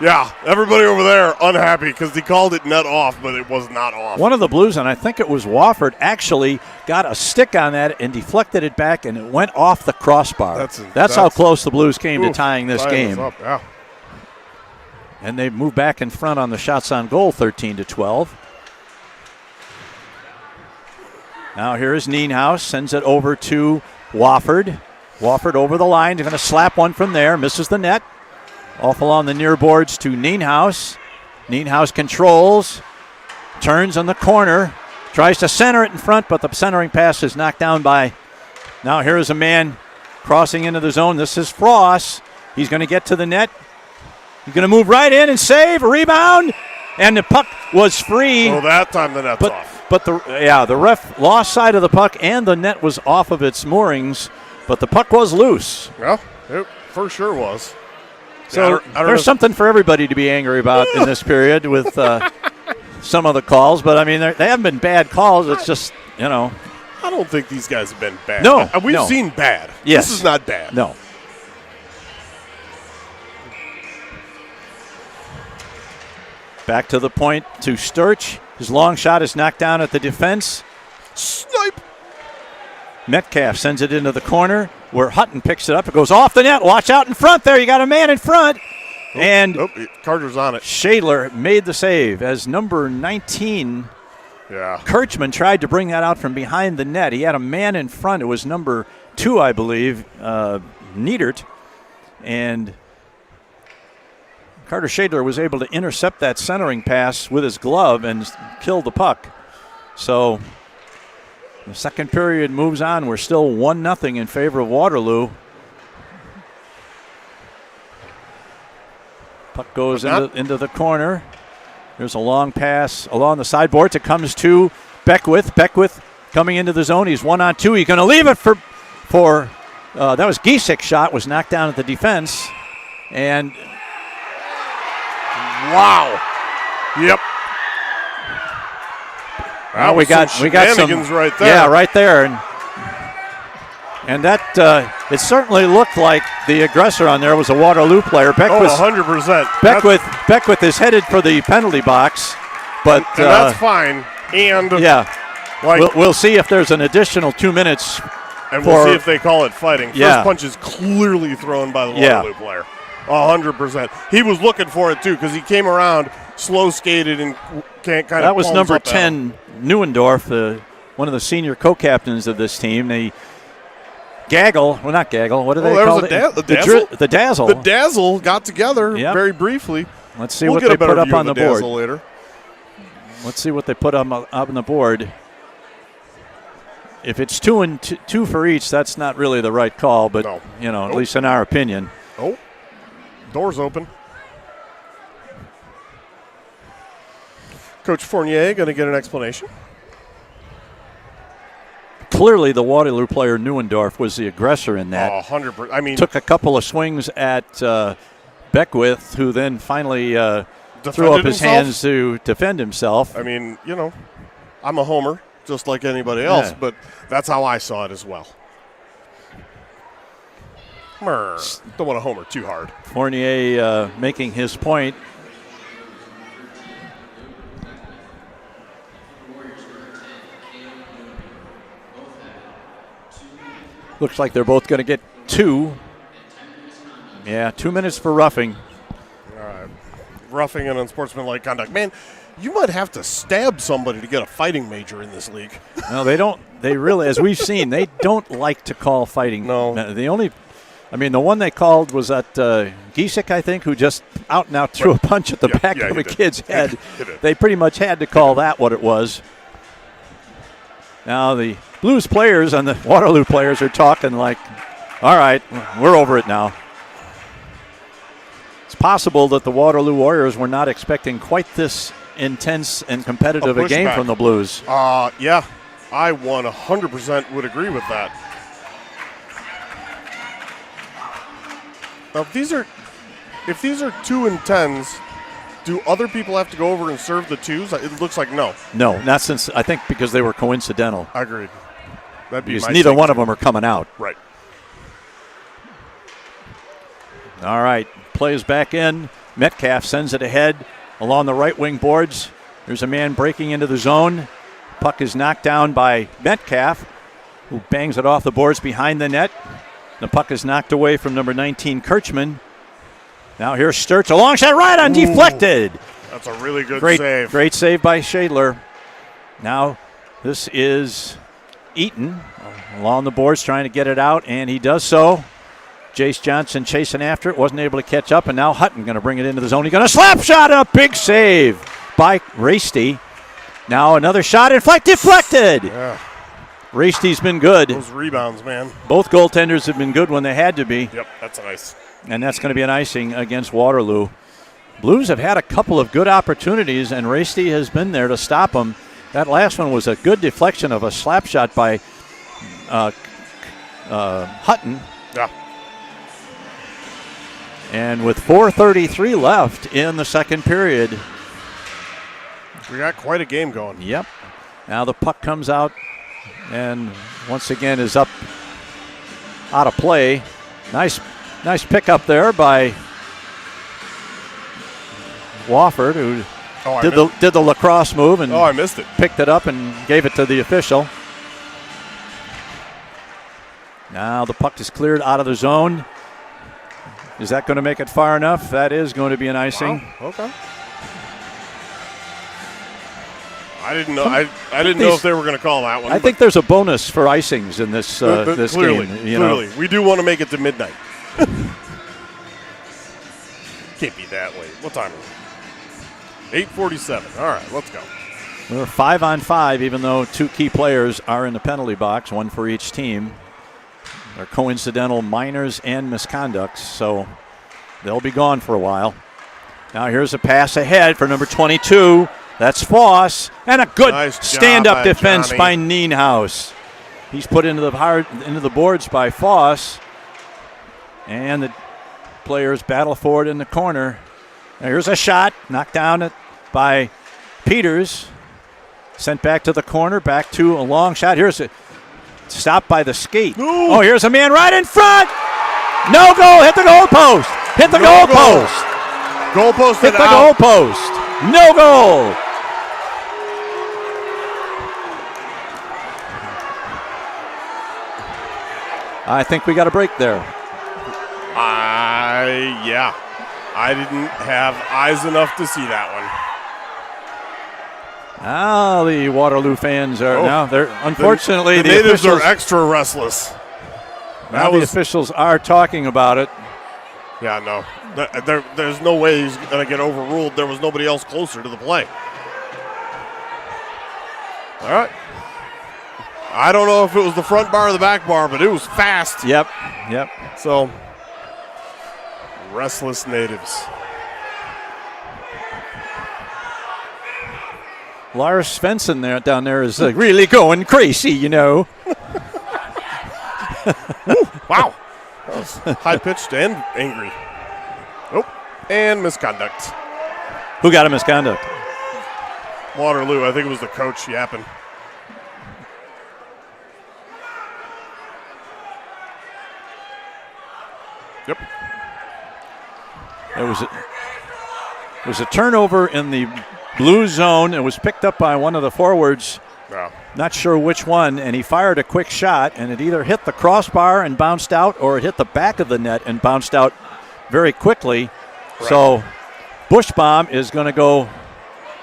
Yeah, everybody over there unhappy because he called it net off, but it was not off. One of the Blues, and I think it was Wofford, actually got a stick on that and deflected it back, and it went off the crossbar. That's how close the Blues came to tying this game. Up, yeah. And they moved back in front on the shots on goal, 13-12. Now here is Nienhuis, sends it over to Wofford. Wofford over the line, they're going to slap one from there, misses the net. Off along the near boards to Nienhuis. Nienhuis controls, turns on the corner, tries to center it in front, but the centering pass is knocked down by. Now here is a man crossing into the zone. This is Frost. He's going to get to the net. He's going to move right in and save, rebound, and the puck was free. Oh, that time the net's off. But the ref lost sight of the puck, and the net was off of its moorings, but the puck was loose. Well, it for sure was. So there's something for everybody to be angry about in this period with some of the calls. But, I mean, they haven't been bad calls. It's just, I don't think these guys have been bad. No. We've seen bad. Yes. This is not bad. No. Back to the point to Sturch. His long shot is knocked down at the defense. Snipe. Metcalf sends it into the corner where Hutton picks it up. It goes off the net. Watch out in front there. You got a man in front. And Carter's on it. Shadler made the save as number 19. Yeah. Kirchman tried to bring that out from behind the net. He had a man in front. It was number 2, I believe, Niedert. And Carter Shadler was able to intercept that centering pass with his glove and kill the puck. So the second period moves on. We're still 1-0 in favor of Waterloo. Puck goes into the corner. There's a long pass along the sideboards. It comes to Beckwith. Beckwith coming into the zone. He's 1-on-2. He's going to leave it for that was Giesecke's shot. Was knocked down at the defense. And wow. Yep. Well, we got some right there. Yeah, right there, and that it certainly looked like the aggressor on there was a Waterloo player. 100%. Beckwith is headed for the penalty box, but and that's fine. And we'll see if there's an additional 2 minutes, and we'll see if they call it fighting. Yeah. First punch is clearly thrown by the Waterloo player. 100%. He was looking for it too because he came around, slow skated, and kind of. That was number 10. Neuendorf, one of the senior co-captains of this team. They not gaggle. What do they call it? The Dazzle. The Dazzle. The Dazzle got together very briefly. Let's see we'll what get they a better put up view on of the Dazzle board. later. Let's see what they put up on the board. If it's two for each, that's not really the right call, but, No. at Nope. least in our opinion. Oh, doors open. Coach Fournier going to get an explanation. Clearly, the Waterloo player Neuendorf was the aggressor in that. 100%. I mean, Took a couple of swings at Beckwith, who then finally threw defended up his himself? hands to defend himself. I mean, I'm a homer, just like anybody else, Yeah. but that's how I saw it as well. Don't want to homer too hard. Fournier making his point. Looks like they're both going to get 2. Yeah, 2 minutes for roughing. All right. Roughing and unsportsmanlike conduct. Man, you might have to stab somebody to get a fighting major in this league. No, they don't. They really, as we've seen, they don't like to call fighting. No. The one they called was that Giesek, I think, who just out and out threw a punch at the back of he a did. kid's head. He did. They pretty much had to call that what it was. Now the Blues players and the Waterloo players are talking like, all right, we're over it now. It's possible that the Waterloo Warriors were not expecting quite this intense and competitive a game pushback. from the Blues. Yeah, I 100% would agree with that. Now, if these are 2 and 10s, do other people have to go over and serve the 2s? It looks like no. No, not since, I think because they were coincidental. I agreed. That'd be Because my neither take one too. of them are coming out. Right. All right, plays back in. Metcalf sends it ahead along the right wing boards. There's a man breaking into the zone. Puck is knocked down by Metcalf, who bangs it off the boards behind the net. The puck is knocked away from number 19, Kirchman. Now here's Sturts, a long shot right on, deflected. That's a really good Great save. Great save by Shadler. Now this is Eaton along the boards trying to get it out, and he does so. Jace Johnson chasing after it, wasn't able to catch up, and now Hutton going to bring it into the zone. He's going to slap shot, a big save by Rasty. Now another shot, deflected. Yeah, Rasty's been good. those rebounds, man. Both goaltenders have been good when they had to be, Yep, that's nice. and that's going to be an icing against Waterloo. Blues have had a couple of good opportunities, and Rasty has been there to stop them. That last one was a good deflection of a slap shot by Hutton. Yeah. And with 4:33 left in the second period. We got quite a game going. Yep. Now the puck comes out and once again is up out of play. Nice pick up there by Wofford, who did the lacrosse move and I missed it. picked it up and gave it to the official. Now the puck is cleared out of the zone. Is that going to make it far enough? That is going to be an icing. Wow. Okay. I didn't know. I didn't know if they were going to call that one. I think there's a bonus for icings in this this clearly, game. Clearly, we do want to make it to midnight. Can't be that late. What time is it? 8:47. All right, let's go. We're 5-on-5, even though 2 key players are in the penalty box, 1 for each team. They're coincidental minors and misconducts, so they'll be gone for a while. Now here's a pass ahead for number 22. That's Foss, and a good Nice job stand-up by defense Johnny. by Nienhaus. He's put into the boards by Foss, and the players battle for it in the corner. Now here's a shot knocked down by Peters, sent back to the corner, back to a long shot. Here's a stop by the skate. Ooh. Oh, here's a man right in front. No goal. Hit the goal post. Hit the goal post. Goal posted Hit the out. goal post. No goal. I think we got a break there. Yeah. I didn't have eyes enough to see that one. Now the Waterloo fans are they're unfortunately the the natives are officials, extra restless. now the officials are talking about it. Yeah, no. There's no way he's going to get overruled. There was nobody else closer to the play. All right. I don't know if it was the front bar or the back bar, but it was fast. Yep. So, restless natives. Lars Svensson down there is really going crazy, you know. Wow. That was high-pitched and angry. Oh, and misconduct. Who got a misconduct? Waterloo. I think it was the coach yapping. Yep. It was a turnover in the blue zone. It was picked up by one of the forwards. Yeah. Not sure which one, and he fired a quick shot, and it either hit the crossbar and bounced out, or it hit the back of the net and bounced out very quickly. Right. So Bushbaum is going to go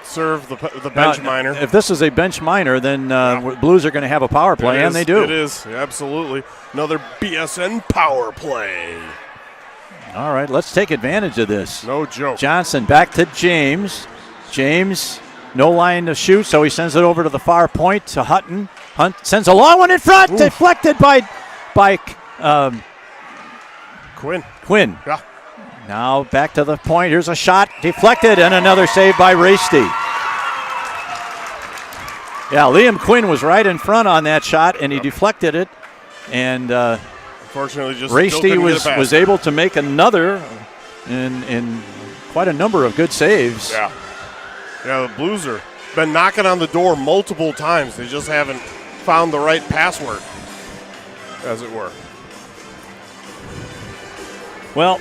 serve the bench now, minor. If this is a bench minor, then Blues are going to have a power play, and they do. It is, absolutely. Another BSN power play. All right, let's take advantage of this. No joke. Johnson back to James. James, no line to shoot, so he sends it over to the far point to Hutton. Hunt sends a long one in front, deflected by Quinn. Yeah. Now back to the point. Here's a shot, deflected, and another save by Rasty. Yeah, Liam Quinn was right in front on that shot, and he deflected it. And unfortunately, just Rasty was able to make another in quite a number of good saves. Yeah. Yeah, the Blues have been knocking on the door multiple times. They just haven't found the right password, as it were. Well,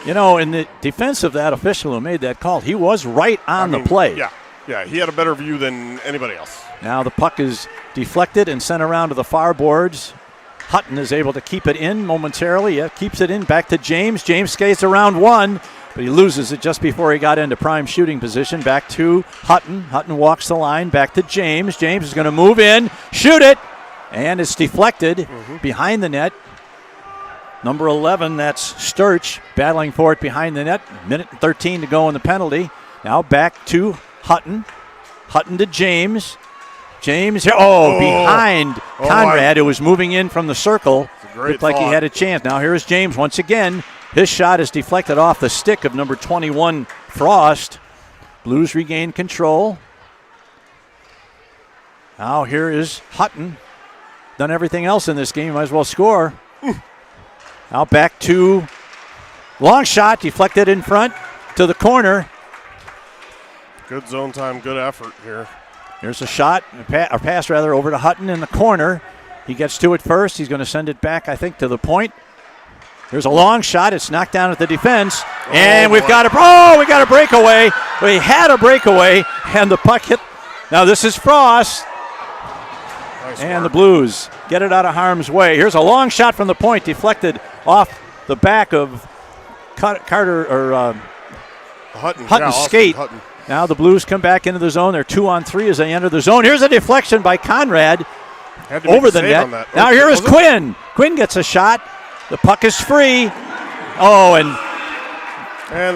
you know, in the defense of that official who made that call, he was right on the play. Yeah, he had a better view than anybody else. Now the puck is deflected and sent around to the far boards. Hutton is able to keep it in momentarily. Yeah, keeps it in. Back to James. James skates around one, but he loses it just before he got into prime shooting position. Back to Hutton. Hutton walks the line. Back to James. James is going to move in, shoot it, and it's deflected behind the net. Number 11, that's Sturch, battling for it behind the net. Minute and 13 to go in the penalty. Now back to Hutton. Hutton to James. James, behind Conrad, who was moving in from the circle. Looked like he had a chance. Now here's James once again. His shot is deflected off the stick of number 21, Frost. Blues regain control. Now here is Hutton. Done everything else in this game, might as well score. Now back to long shot, deflected in front to the corner. Good zone time, good effort here. Here's a shot, or pass rather, over to Hutton in the corner. He gets to it first. He's going to send it back, I think, to the point. Here's a long shot. It's knocked down at the defense. And we got a breakaway. We had a breakaway, and the puck hit. Now this is Frost. Nice and work. the Blues get it out of harm's way. Here's a long shot from the point, deflected off the back of Carter or Hutton's skate. Hutton. Now the Blues come back into the zone. They're 2-on-3 as they enter the zone. Here's a deflection by Conrad over the net. Now here is Quinn. Quinn gets a shot. The puck is free. Oh, and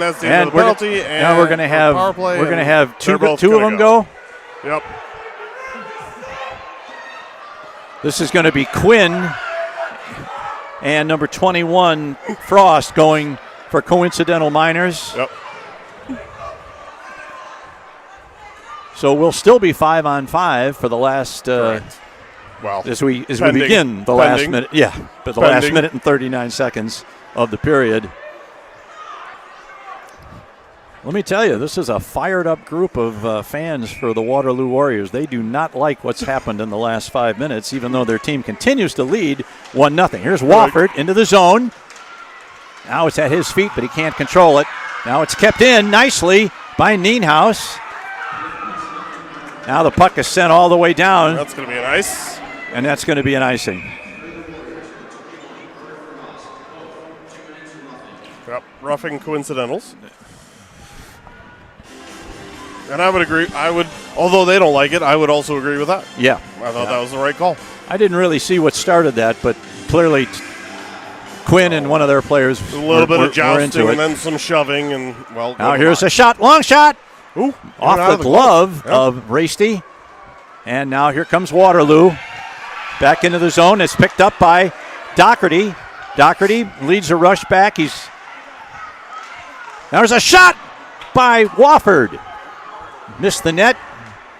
that's the end of the penalty. Now we're going to have two of them go. Yep. This is going to be Quinn and number 21 Frost going for coincidental minors. Yep. So we'll still be 5-on-5 for the last as we begin the last minute. Yeah, but the last minute and 39 seconds of the period. Let me tell you, this is a fired up group of fans for the Waterloo Warriors. They do not like what's happened in the last 5 minutes, even though their team continues to lead 1-0. Here's Wofford into the zone. Now it's at his feet, but he can't control it. Now it's kept in nicely by Nienhaus. Now the puck is sent all the way down. That's going to be an ice. And that's going to be an icing. Yep, roughing coincidentals. And I would agree. Although they don't like it, I would also agree with that. Yeah. I thought that was the right call. I didn't really see what started that, but clearly Quinn and one of their players A little bit of jousting into it. and then some shoving, and well. Now here's a shot, long shot, Ooh, off the glove of Varsity. And now here comes Waterloo. Back into the zone. It's picked up by Doherty. Doherty leads a rush back. There's a shot by Wofford. Missed the net.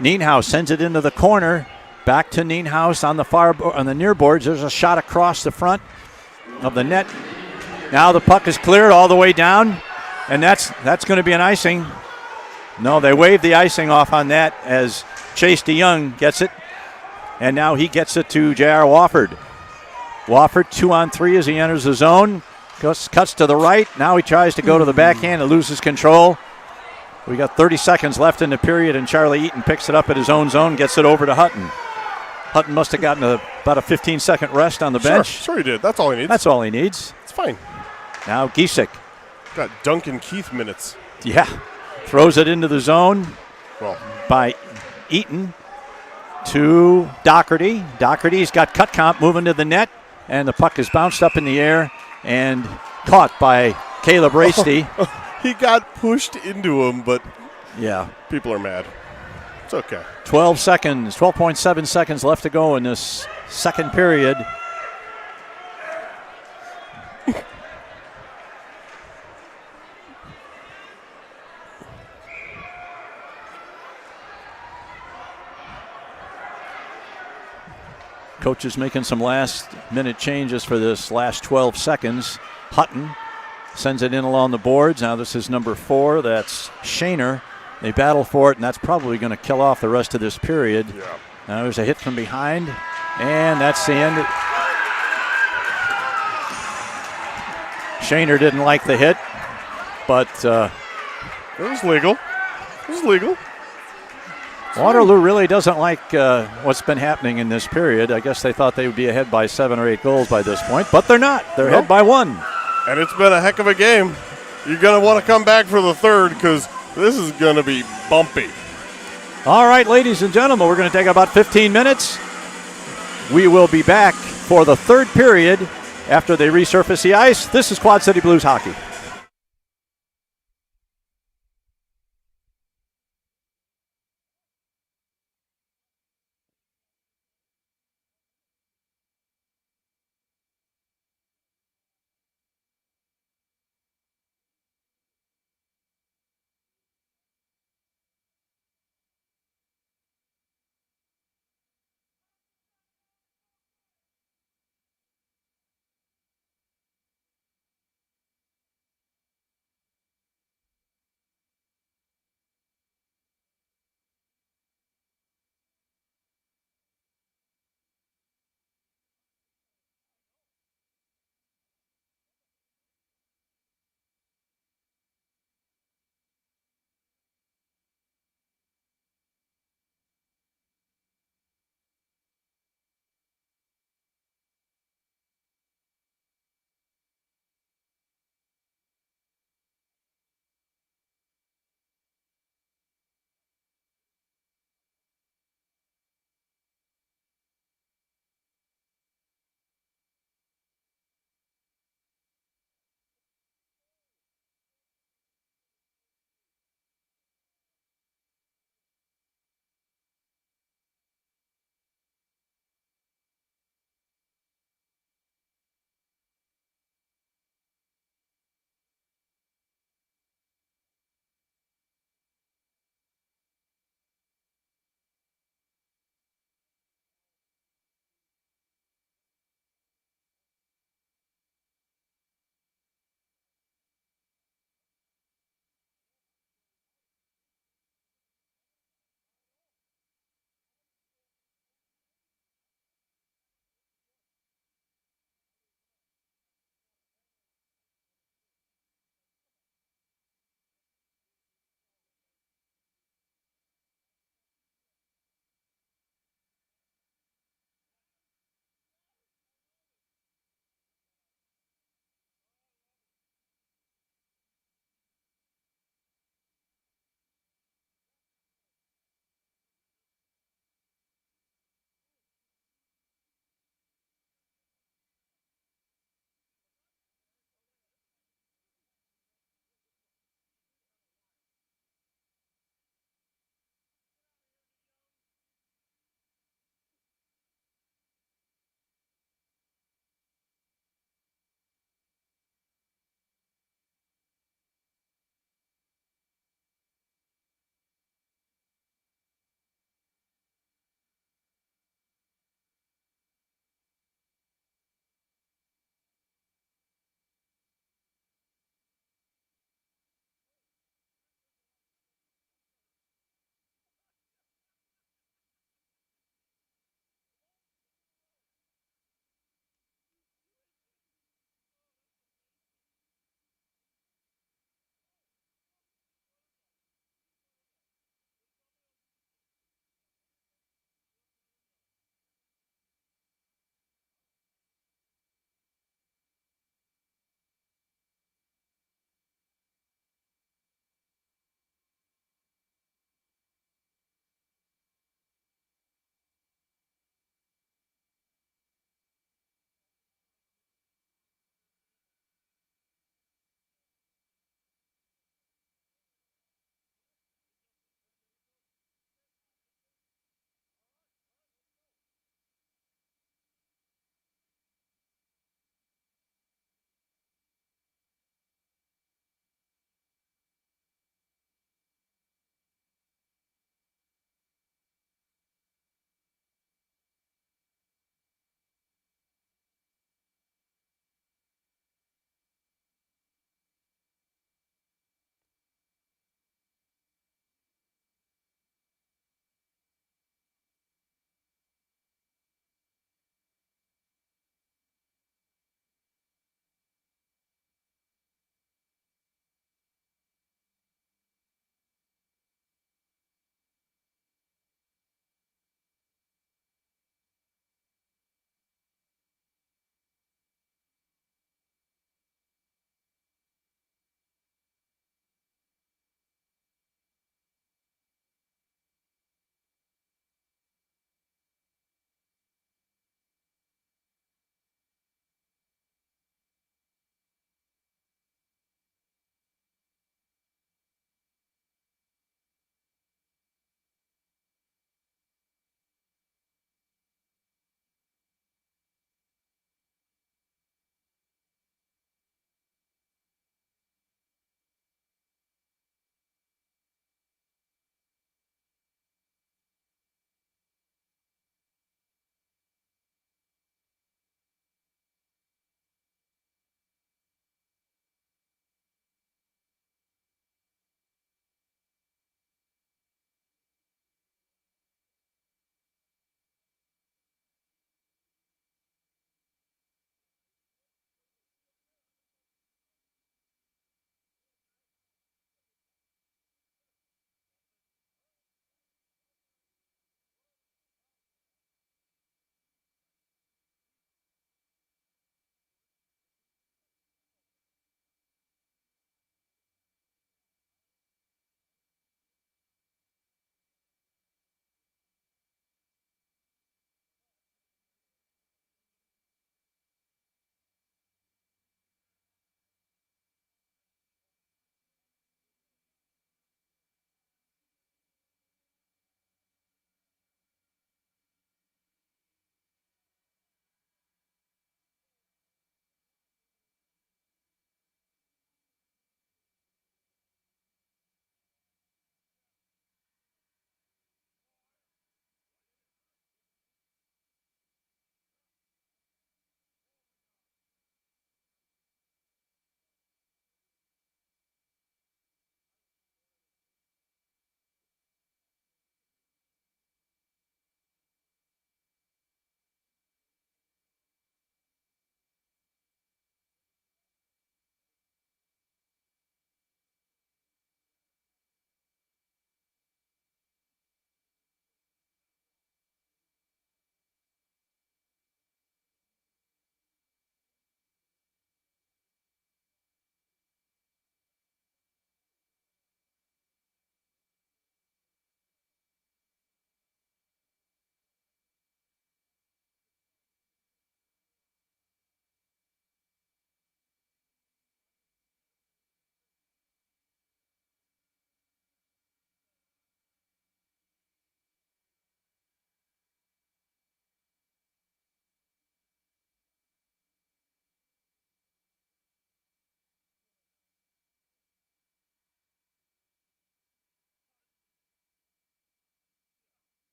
Nienhuis sends it into the corner. Back to Nienhuis on the near boards. There's a shot across the front of the net. Now the puck is cleared all the way down, and that's going to be an icing. No, they waved the icing off on that as Chase DeYoung gets it, and now he gets it to J.R. Wofford. Wofford 2-on-3 as he enters the zone. Cuts to the right. Now he tries to go to the backhand and loses control. We got 30 seconds left in the period, and Charlie Eaton picks it up at his own zone, gets it over to Hutton. Hutton must have gotten about a 15-second rest on the bench. Sure he did. That's all he needs. That's all he needs. It's fine. Now Giesick. Got Duncan Keith minutes. Yeah. Throws it into the zone Well, by Eaton to Doherty. Doherty's got cut comp moving to the net, and the puck is bounced up in the air and caught by Caleb Rasty. he got pushed into him, but Yeah. people are mad. It's okay. 12.7 seconds left to go in this second period. Coach is making some last-minute changes for this last 12 seconds. Hutton sends it in along the boards. Now this is number 4. That's Shaner. They battle for it, and that's probably going to kill off the rest of this period. Yeah. Now there's a hit from behind, and that's the end. Shaner didn't like the hit, but It was legal. It was legal. Waterloo really doesn't like what's been happening in this period. I guess they thought they would be ahead by 7 or 8 goals by this point, but they're not. They're ahead by 1. And it's been a heck of a game. You're going to want to come back for the third because this is going to be bumpy. All right, ladies and gentlemen, we're going to take about 15 minutes. We will be back for the third period after they resurface the ice. This is Quad City Blues hockey.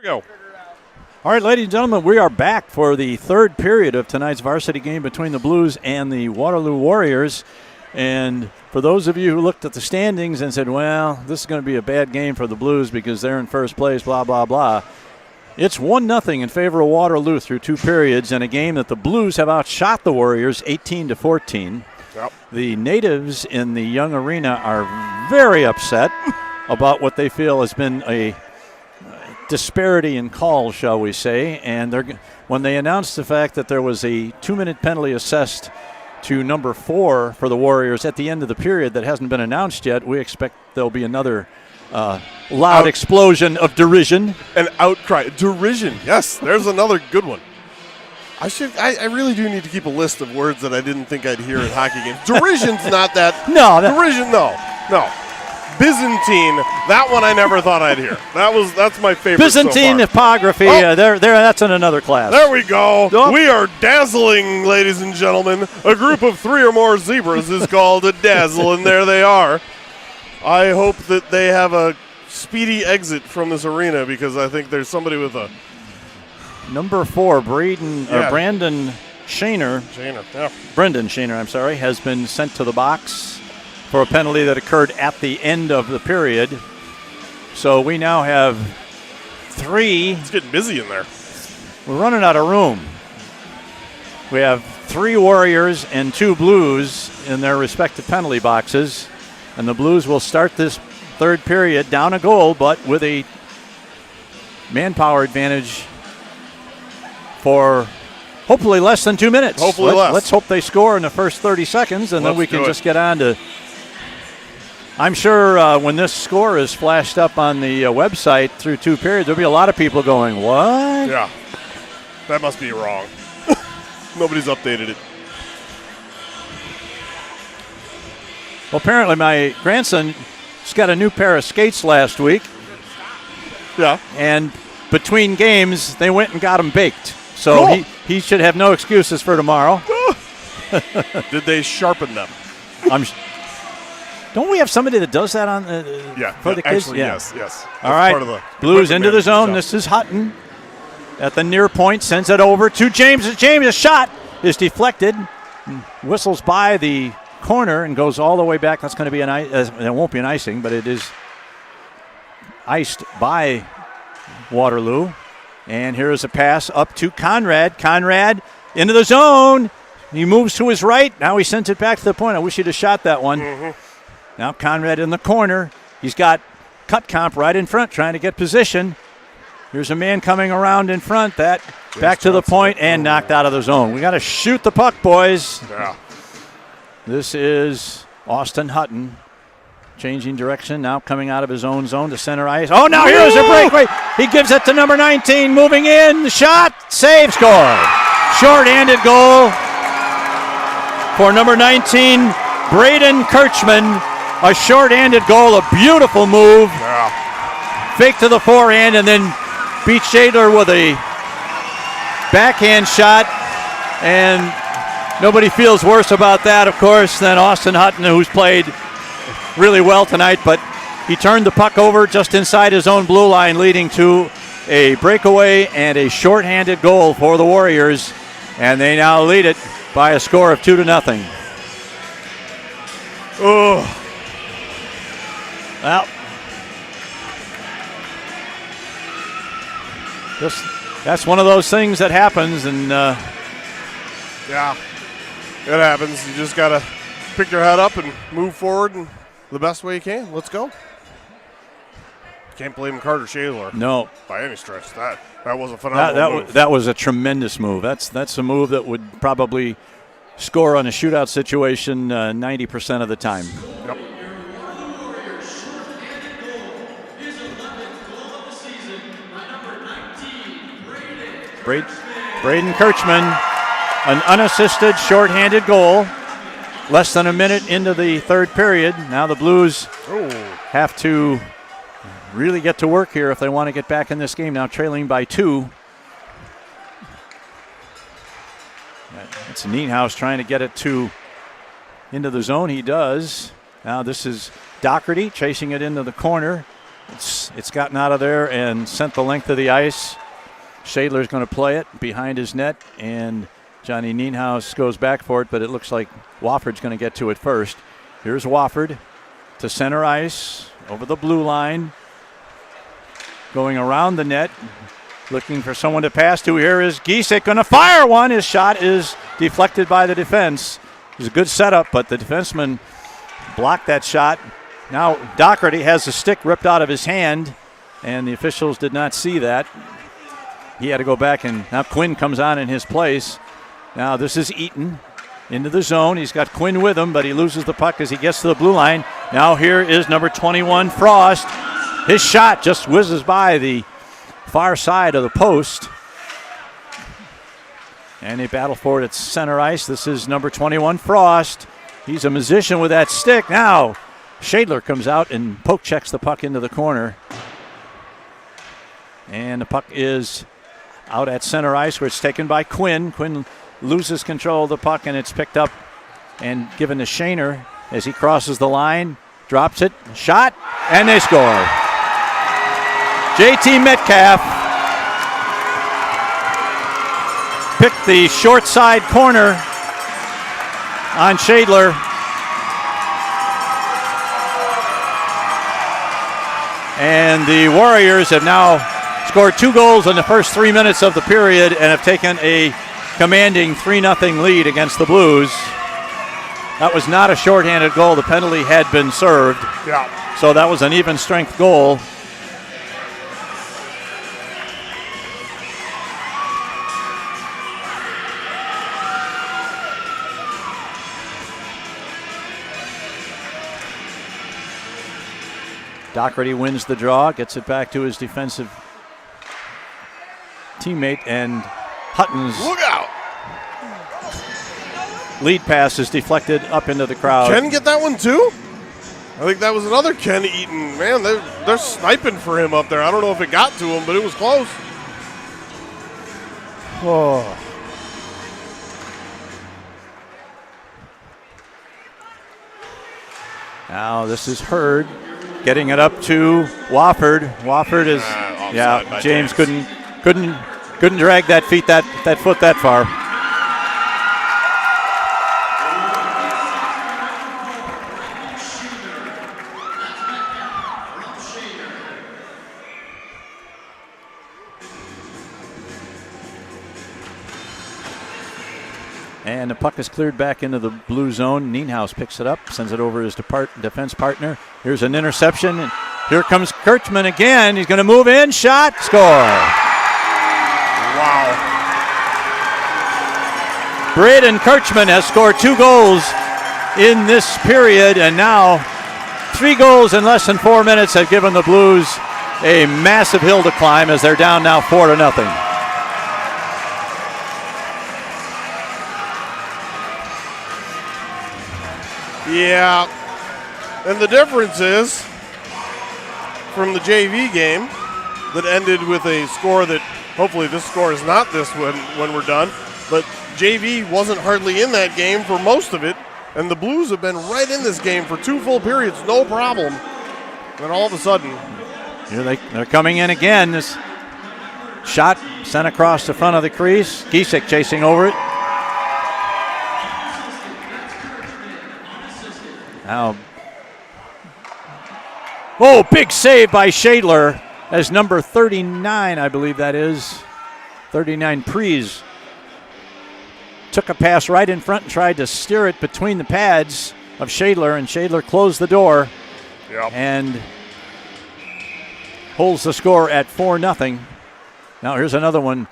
we go. All right, ladies and gentlemen, we are back for the third period of tonight's varsity game between the Blues and the Waterloo Warriors. And for those of you who looked at the standings and said, well, this is going to be a bad game for the Blues because they're in first place, blah, blah, blah, it's 1-0 in favor of Waterloo through 2 periods in a game that the Blues have outshot the Warriors 18-14. Yep. The natives in the Young Arena are very upset about what they feel has been a disparity in calls, shall we say, and when they announced the fact that there was a 2-minute penalty assessed to number 4 for the Warriors at the end of the period that hasn't been announced yet, we expect there'll be another loud explosion of derision. An outcry. Derision. Yes, there's another good one. I really do need to keep a list of words that I didn't think I'd hear in hockey games. Derision's not that. Derision, no. Byzantine, that one I never thought I'd hear. That's my favorite. Byzantine so far. topography. That's in another class. There we go. Oh. We are dazzling, ladies and gentlemen. A group of 3 or more zebras is called a dazzle, and there they are. I hope that they have a speedy exit from this arena because I think there's somebody with a number 4, Brandon Shaner. Brendan Shaner, I'm sorry, has been sent to the box for a penalty that occurred at the end of the period. So we now have 3. It's getting busy in there. We're running out of room. We have 3 Warriors and 2 Blues in their respective penalty boxes. And the Blues will start this third period down a goal, but with a manpower advantage for hopefully less than 2 minutes. Hopefully less. Let's hope they score in the first 30 seconds, and then we can just get on to. I'm sure when this score is flashed up on the website through 2 periods, there'll be a lot of people going, what? Yeah, that must be wrong. Nobody's updated it. Well, apparently my grandson just got a new pair of skates last week. Yeah. And between games, they went and got them baked. So cool. he should have no excuses for tomorrow. Did they sharpen them? Don't we have somebody that does that on for the kids? Actually, yes. All right, part of the Blues into the zone. Stuff. This is Hutton at the near point, sends it over to James. James' shot is deflected, whistles by the corner and goes all the way back. That's going to be it won't be an icing, but it is iced by Waterloo. And here is a pass up to Conrad. Conrad into the zone. He moves to his right. Now he sends it back to the point. I wish he'd have shot that one. Mm-hmm. Now Conrad in the corner. He's got Cutcomp right in front trying to get position. Here's a man coming around in front. That back to the point and knocked out of the zone. We got to shoot the puck, boys. Yeah. This is Austin Hutton changing direction, now coming out of his own zone to center ice. Oh, now here's a breakaway. He gives it to number 19, moving in. The shot, save, score. Short-handed goal for number 19, Braden Kirchman. A short-handed goal, a beautiful move. Yeah. Fake to the forehand and then beat Shadler with a backhand shot. And nobody feels worse about that, of course, than Austin Hutton, who's played really well tonight, but he turned the puck over just inside his own blue line, leading to a breakaway and a shorthanded goal for the Warriors, and they now lead it by a score of 2-0. Oh. Well, that's one of those things that happens, and yeah, it happens. You just got to pick your head up and move forward and the best way you can. Let's go. Can't blame Carter Shadler. No, by any stretch. That was a phenomenal move. That was a tremendous move. That's a move that would probably score on a shootout situation 90% of the time. Yep. Braden Kirchman, an unassisted shorthanded goal. Less than a minute into the third period. Now the Blues have to really get to work here if they want to get back in this game. Now trailing by 2. It's Nienhuis trying to get it into the zone. He does. Now this is Doherty chasing it into the corner. It's gotten out of there and sent the length of the ice. Shadler's going to play it behind his net, and Johnny Nienhuis goes back for it, but it looks like Wofford's going to get to it first. Here's Wofford to center ice, over the blue line, going around the net, looking for someone to pass to. Here is Giesek going to fire one. His shot is deflected by the defense. It was a good setup, but the defenseman blocked that shot. Now Doherty has the stick ripped out of his hand, and the officials did not see that. He had to go back, and now Quinn comes on in his place. Now this is Eaton into the zone. He's got Quinn with him, but he loses the puck as he gets to the blue line. Now here is number 21, Frost. His shot just whizzes by the far side of the post. And they battle for it at center ice. This is number 21, Frost. He's a musician with that stick. Now Shadler comes out and poke checks the puck into the corner. And the puck is out at center ice where it's taken by Quinn. Quinn loses control of the puck, and it's picked up and given to Shaner as he crosses the line, drops it, shot, and they score. JT Metcalf picked the short side corner on Shadler. And the Warriors have now scored 2 goals in the first 3 minutes of the period and have taken a commanding 3-0 lead against the Blues. That was not a shorthanded goal. The penalty had been served. Yeah. So that was an even strength goal. Doherty wins the draw, gets it back to his defensive teammate, and Hutton's Look out. lead pass is deflected up into the crowd. Ken get that one too? I think that was another Ken Eaton. Man, they're sniping for him up there. I don't know if it got to him, but it was close. Oh. Now this is Hurd getting it up to Wofford. Wofford is offside by James James. couldn't drag that foot that far. And the puck is cleared back into the blue zone. Nienhuis picks it up, sends it over his defense partner. Here's an interception. And here comes Kirchman again. He's going to move in, shot, score. Wow. Braden Kirchman has scored 2 goals in this period, and now 3 goals in less than 4 minutes have given the Blues a massive hill to climb as they're down now 4-0. Yeah, and the difference is from the JV game that ended with a score that hopefully this score is not this when we're done, but JV wasn't hardly in that game for most of it, and the Blues have been right in this game for 2 full periods, no problem. Then all of a sudden, here they're coming in again. This shot sent across the front of the crease. Giesek chasing over it. Now, big save by Shadler as number 39, I believe that is. 39 Prees took a pass right in front and tried to steer it between the pads of Shadler, and Shadler closed the door and holds the score at 4-0. Now here's another one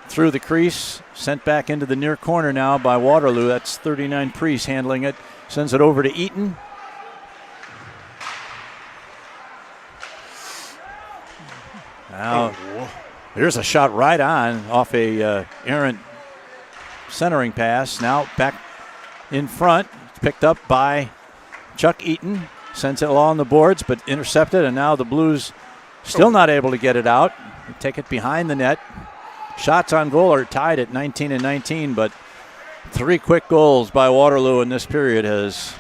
through the crease, sent back into the near corner now by Waterloo. That's 39 Prees handling it. Sends it over to Eaton. Now, here's a shot right on off a errant centering pass. Now back in front. Picked up by Chuck Eaton. Sends it along the boards, but intercepted, and now the Blues still not able to get it out. They take it behind the net. Shots on goal are tied at 19-19, but 3 quick goals by Waterloo in this period has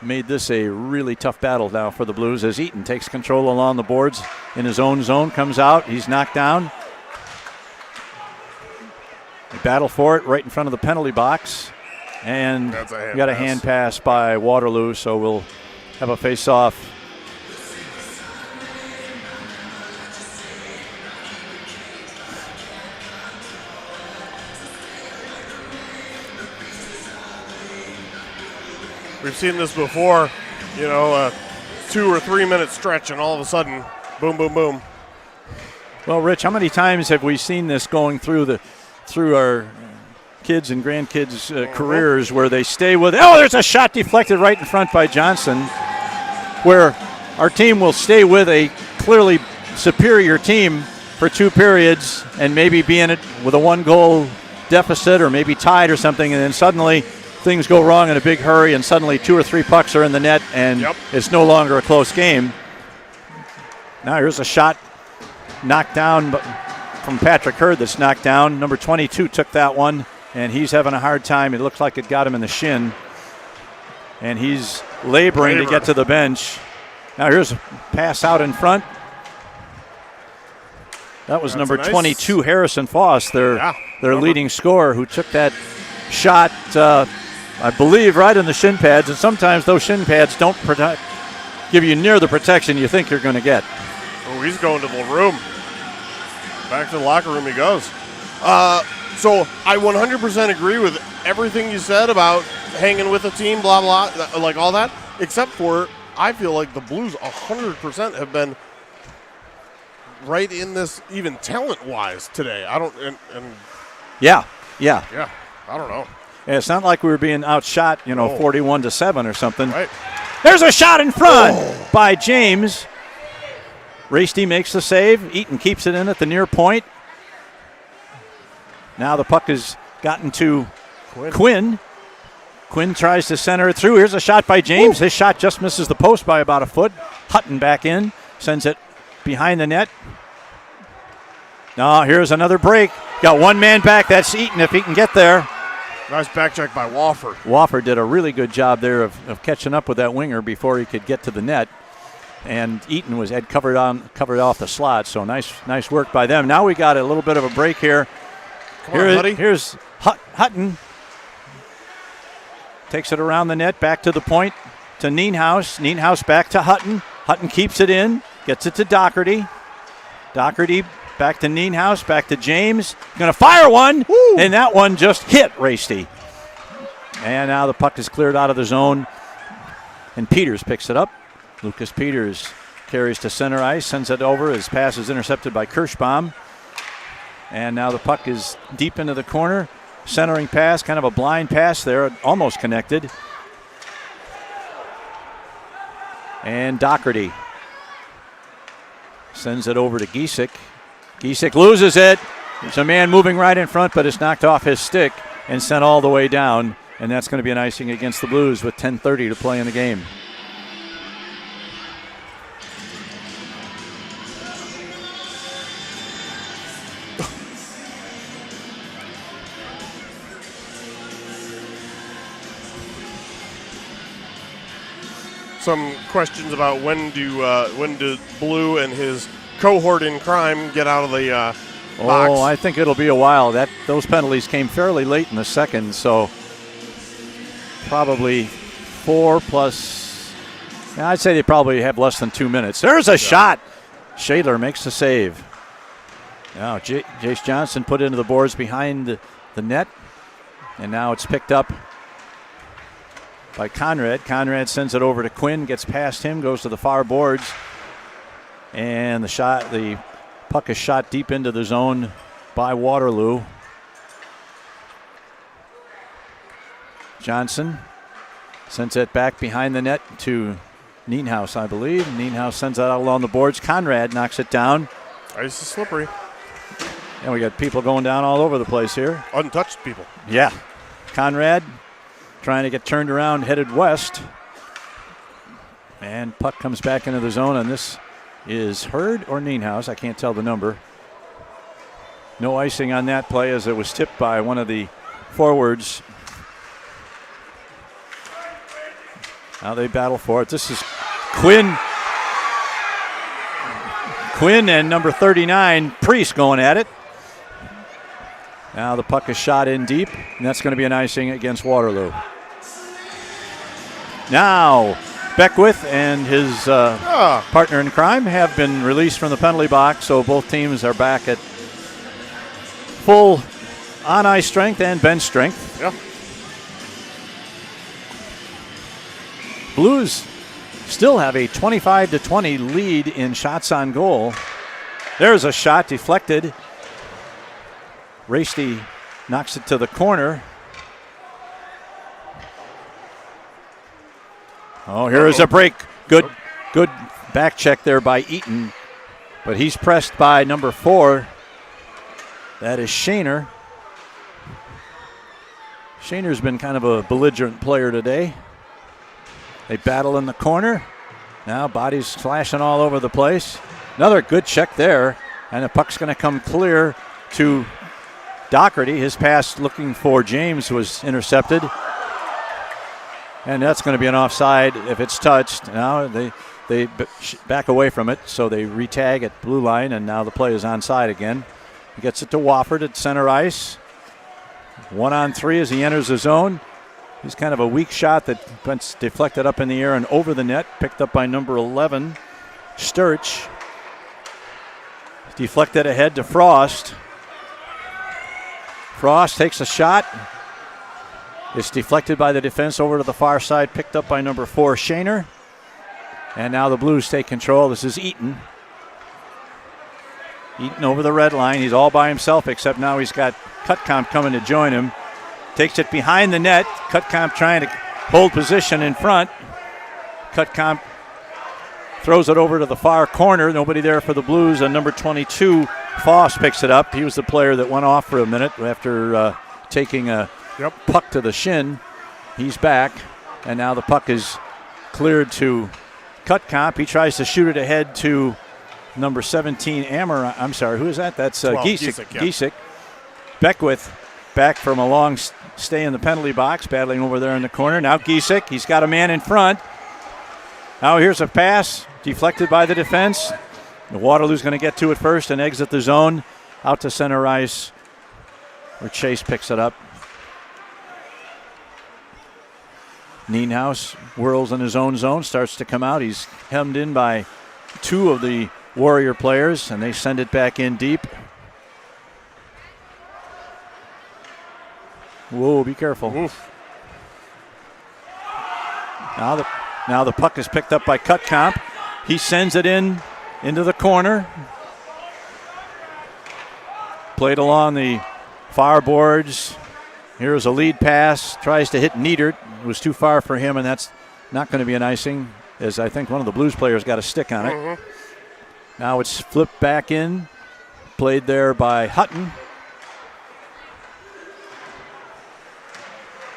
made this a really tough battle now for the Blues as Eaton takes control along the boards in his own zone, comes out, he's knocked down. They battle for it right in front of the penalty box. And we got a hand pass by Waterloo, so we'll have a face-off. We've seen this before, a 2 or 3 minute stretch, and all of a sudden, boom, boom, boom. Well, Rich, how many times have we seen this going through our kids' and grandkids' careers where they stay with, there's a shot deflected right in front by Johnson, where our team will stay with a clearly superior team for 2 periods and maybe be in it with a 1-goal deficit or maybe tied or something, and then suddenly things go wrong in a big hurry and suddenly 2 or 3 pucks are in the net and it's no longer a close game. Now here's a shot knocked down from Patrick Hurd that's knocked down. Number 22 took that one, and he's having a hard time. It looked like it got him in the shin, and he's laboring to get to the bench. Now here's a pass out in front. That was number 22, Harrison Foss, their leading scorer, who took that shot, I believe, right in the shin pads. And sometimes those shin pads don't give you near the protection you think you're going to get. Oh, he's going to the room. Back to the locker room he goes. So I 100% agree with everything you said about hanging with the team, blah, blah, like all that, except for I feel like the Blues 100% have been right in this, even talent-wise today. I don't, Yeah, I don't know. And it's not like we were being outshot, 41-7 or something. Right. There's a shot in front by James. Varsity makes the save. Eaton keeps it in at the near point. Now the puck has gotten to Quinn. Quinn tries to center it through. Here's a shot by James. His shot just misses the post by about a foot. Hutton back in, sends it behind the net. Now here's another break. Got one man back. That's Eaton if he can get there. Nice back check by Wofford. Wofford did a really good job there of catching up with that winger before he could get to the net. And Eaton had covered off the slot, so nice work by them. Now we got a little bit of a break here. Here's Hutton. Takes it around the net, back to the point to Nienhuis. Nienhuis back to Hutton. Hutton keeps it in, gets it to Doherty. Doherty back to Nienhuis, back to James. Going to fire one, and that one just hit Varsity. And now the puck is cleared out of the zone, and Peters picks it up. Lucas Peters carries to center ice, sends it over. His pass is intercepted by Kirschbaum. And now the puck is deep into the corner. Centering pass, kind of a blind pass there, almost connected. And Doherty sends it over to Giesek. Giesek loses it. There's a man moving right in front, but it's knocked off his stick and sent all the way down. And that's going to be an icing against the Blues with 10:30 to play in the game. Some questions about when do Blue and his cohort in crime get out of the box? Oh, I think it'll be a while. Those penalties came fairly late in the second, so probably 4 plus. I'd say they probably have less than 2 minutes. There's a shot. Shadler makes the save. Now Jace Johnson put into the boards behind the net, and now it's picked up by Conrad. Conrad sends it over to Quinn, gets past him, goes to the far boards, and the puck is shot deep into the zone by Waterloo. Johnson sends it back behind the net to Nienhuis, I believe. Nienhuis sends it out along the boards. Conrad knocks it down. Ice is slippery. And we got people going down all over the place here. Untouched people. Yeah. Conrad trying to get turned around, headed west. And puck comes back into the zone, and this is Hurd or Nienhuis. I can't tell the number. No icing on that play as it was tipped by one of the forwards. Now they battle for it. This is Quinn and number 39, Priest, going at it. Now the puck is shot in deep, and that's going to be an icing against Waterloo. Now Beckwith and his partner in crime have been released from the penalty box, so both teams are back at full on-ice strength and bench strength. Yeah. Blues still have a 25-20 lead in shots on goal. There's a shot deflected. Varsity knocks it to the corner. Oh, here is a break. Good back check there by Eaton. But he's pressed by number 4. That is Shaner. Shaner's been kind of a belligerent player today. They battle in the corner. Now bodies slashing all over the place. Another good check there. And the puck's going to come clear to Doherty. His pass looking for James was intercepted. And that's going to be an offside if it's touched. Now they back away from it, so they retag at blue line, and now the play is onside again. He gets it to Wofford at center ice. 1-on-3 as he enters the zone. He's kind of a weak shot that went deflected up in the air and over the net, picked up by number 11, Sturch. Deflected ahead to Frost. Frost takes a shot. It's deflected by the defense over to the far side, picked up by number 4, Shaner. And now the Blues take control. This is Eaton. Eaton over the red line. He's all by himself, except now he's got Cutcomp coming to join him. Takes it behind the net. Cutcomp trying to hold position in front. Cutcomp throws it over to the far corner. Nobody there for the Blues. And number 22, Foss, picks it up. He was the player that went off for a minute after taking a puck to the shin. He's back. And now the puck is cleared to Cutcomp. He tries to shoot it ahead to number 17, I'm sorry, who is that? That's Giesek. Giesek. Beckwith back from a long stay in the penalty box, battling over there in the corner. Now Giesek, he's got a man in front. Now here's a pass, deflected by the defense. The Waterloo's going to get to it first and exit the zone out to center ice, where Chase picks it up. Nienhuis whirls in his own zone, starts to come out. He's hemmed in by 2 of the Warrior players, and they send it back in deep. Whoa, be careful. Oof. Now the puck is picked up by Cutcomp. He sends it into the corner. Played along the far boards. Here's a lead pass. Tries to hit Niedert. It was too far for him, and that's not going to be an icing, as I think one of the Blues players got a stick on it. Mm-hmm. Now it's flipped back in. Played there by Hutton.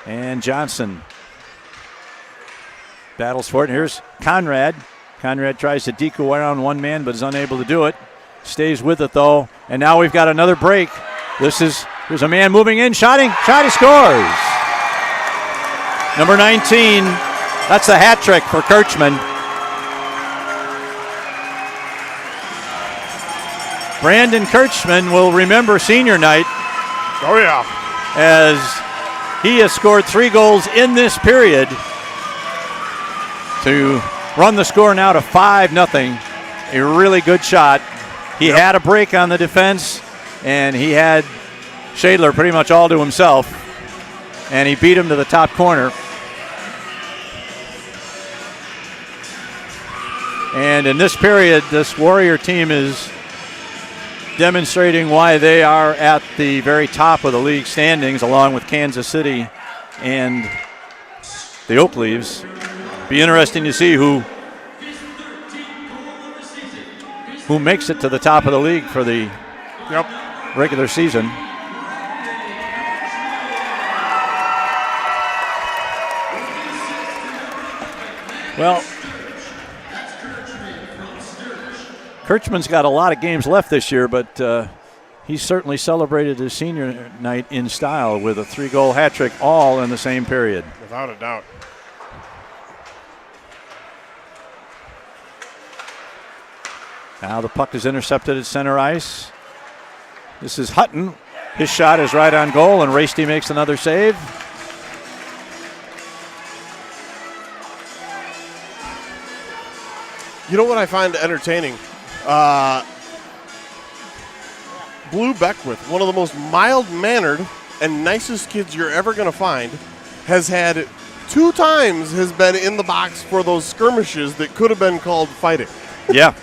And Johnson battles for it. Here's Conrad. Conrad tries to decoy around one man, but is unable to do it. Stays with it, though. And now we've got another break. There's a man moving in, shot, he scores. Number 19, that's a hat trick for Kirchman. Brandon Kirchman will remember senior night. Oh, yeah. As he has scored 3 goals in this period to run the score now to 5-0. A really good shot. He had a break on the defense, and he had Shadler pretty much all to himself, and he beat him to the top corner. And in this period, this Warrior team is demonstrating why they are at the very top of the league standings, along with Kansas City and the Oak Leaves. Be interesting to see who makes it to the top of the league for the regular season. Well, Kirchman's got a lot of games left this year, but he's certainly celebrated his senior night in style with a 3-goal hat trick all in the same period. Without a doubt. Now the puck is intercepted at center ice. This is Hutton. His shot is right on goal, and Rasty makes another save. You know what I find entertaining? Blue Beckwith, one of the most mild-mannered and nicest kids you're ever going to find, has had 2 times has been in the box for those skirmishes that could have been called fighting. Yeah.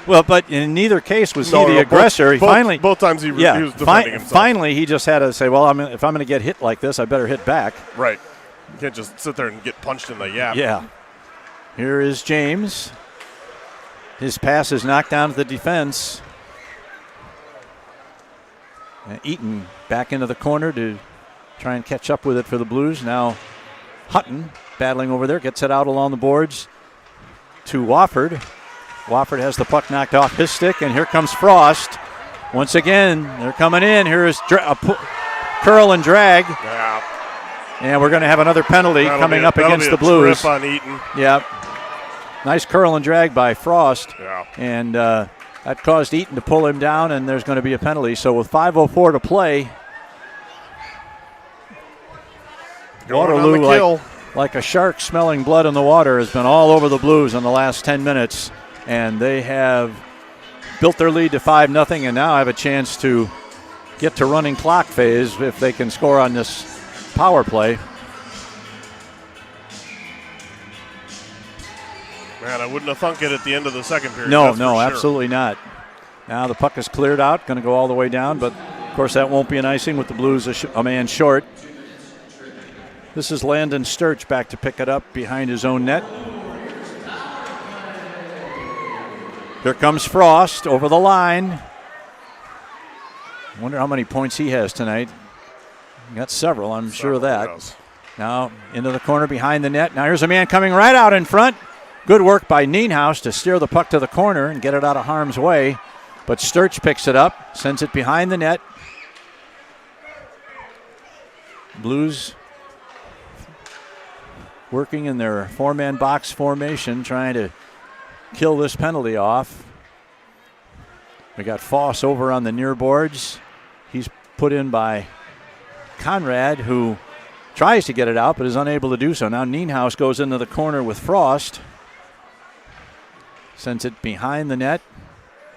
Well, but in neither case was he the aggressor. Both times he was defending himself. Finally, he just had to say, well, if I'm going to get hit like this, I better hit back. Right. You can't just sit there and get punched in the yap. Yeah. Here is James. His pass is knocked down to the defense. And Eaton back into the corner to try and catch up with it for the Blues. Now Hutton battling over there, gets it out along the boards to Wofford. Wofford has the puck knocked off his stick, and here comes Frost. Once again, they're coming in. Here is curl and drag. Yeah. And we're going to have another penalty coming up against the Blues. Trip on Eaton. Yep. Nice curl and drag by Frost. Yeah. And that caused Eaton to pull him down, and there's going to be a penalty. So with 5:04 to play, Waterloo, like a shark smelling blood in the water, has been all over the Blues in the last 10 minutes. And they have built their lead to 5-0, and now have a chance to get to running clock phase if they can score on this power play. Man, I wouldn't have thunk it at the end of the second period. No, sure. absolutely not. Now the puck is cleared out, going to go all the way down, but of course that won't be an icing with the Blues a man short. This is Landon Sturch back to pick it up behind his own net. Here comes Frost over the line. Wonder how many points he has tonight. He got several, I'm sure of that. Now into the corner behind the net. Now here's a man coming right out in front. Good work by Nienhuis to steer the puck to the corner and get it out of harm's way. But Sturch picks it up, sends it behind the net. Blues working in their 4-man box formation, trying to kill this penalty off. We got Foss over on the near boards. He's put in by Conrad, who tries to get it out but is unable to do so. Now Nienhuis goes into the corner with Frost. Sends it behind the net.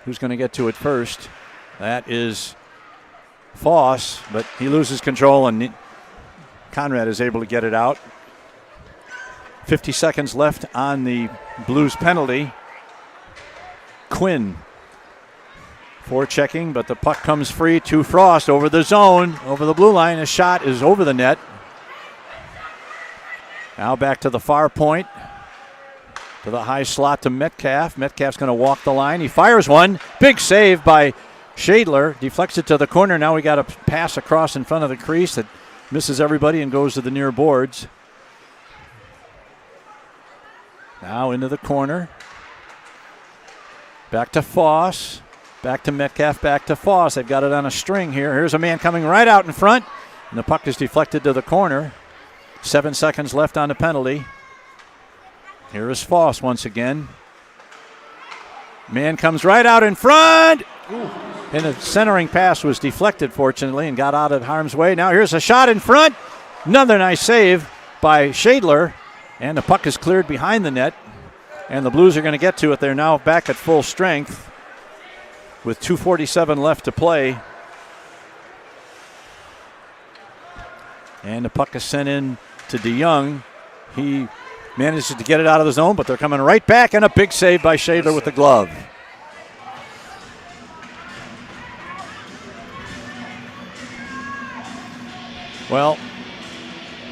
Who's going to get to it first? That is Foss, but he loses control, and Conrad is able to get it out. 50 seconds left on the Blues penalty. Quinn forechecking, but the puck comes free to Frost over the zone, over the blue line. A shot is over the net. Now back to the far point. To the high slot to Metcalf. Metcalf's going to walk the line. He fires one. Big save by Shadler. Deflects it to the corner. Now we got a pass across in front of the crease that misses everybody and goes to the near boards. Now into the corner. Back to Foss. Back to Metcalf. Back to Foss. They've got it on a string here. Here's a man coming right out in front. And the puck is deflected to the corner. 7 seconds left on the penalty. Here is Foss once again. Man comes right out in front. Ooh. And the centering pass was deflected, fortunately, and got out of harm's way. Now here's a shot in front. Another nice save by Shadler. And the puck is cleared behind the net. And the Blues are going to get to it. They're now back at full strength with 2:47 left to play. And the puck is sent in to DeYoung. He manages to get it out of the zone, but they're coming right back, and a big save by Shadler with the glove. Well,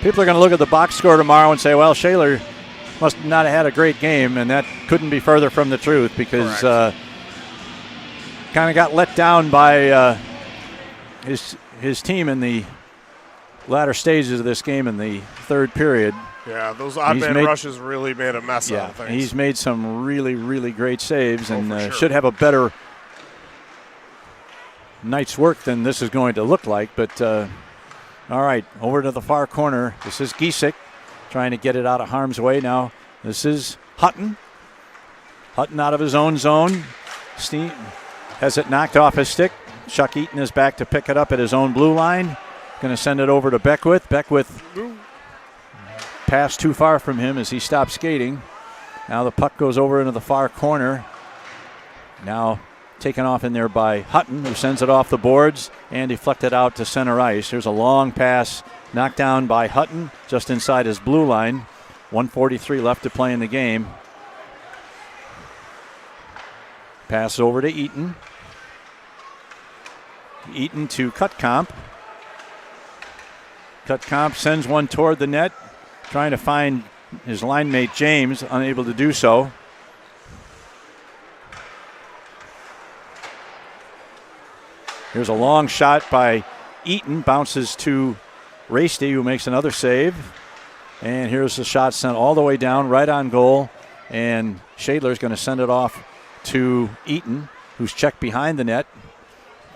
people are going to look at the box score tomorrow and say, well, Shadler must not have had a great game, and that couldn't be further from the truth, because kind of got let down by his team in the latter stages of this game in the third period. Yeah, those odd man rushes really made a mess out of things. He's made some really, really great saves, and sure. Should have a better night's work than this is going to look like. But all right, over to the far corner. This is Giesick trying to get it out of harm's way. Now this is Hutton. Hutton out of his own zone. Steen has it knocked off his stick. Chuck Eaton is back to pick it up at his own blue line. Going to send it over to Beckwith. Beckwith passed too far from him as he stopped skating. Now the puck goes over into the far corner. Now taken off in there by Hutton, who sends it off the boards and deflected out to center ice. Here's a long pass knocked down by Hutton just inside his blue line. 1:43 left to play in the game. Pass over to Eaton. Eaton to Cutcomp. Cutcomp sends one toward the net, trying to find his line mate James, unable to do so. Here's a long shot by Eaton, bounces to Rasty, who makes another save. And here's the shot sent all the way down, right on goal. And Shadler's going to send it off to Eaton, who's checked behind the net.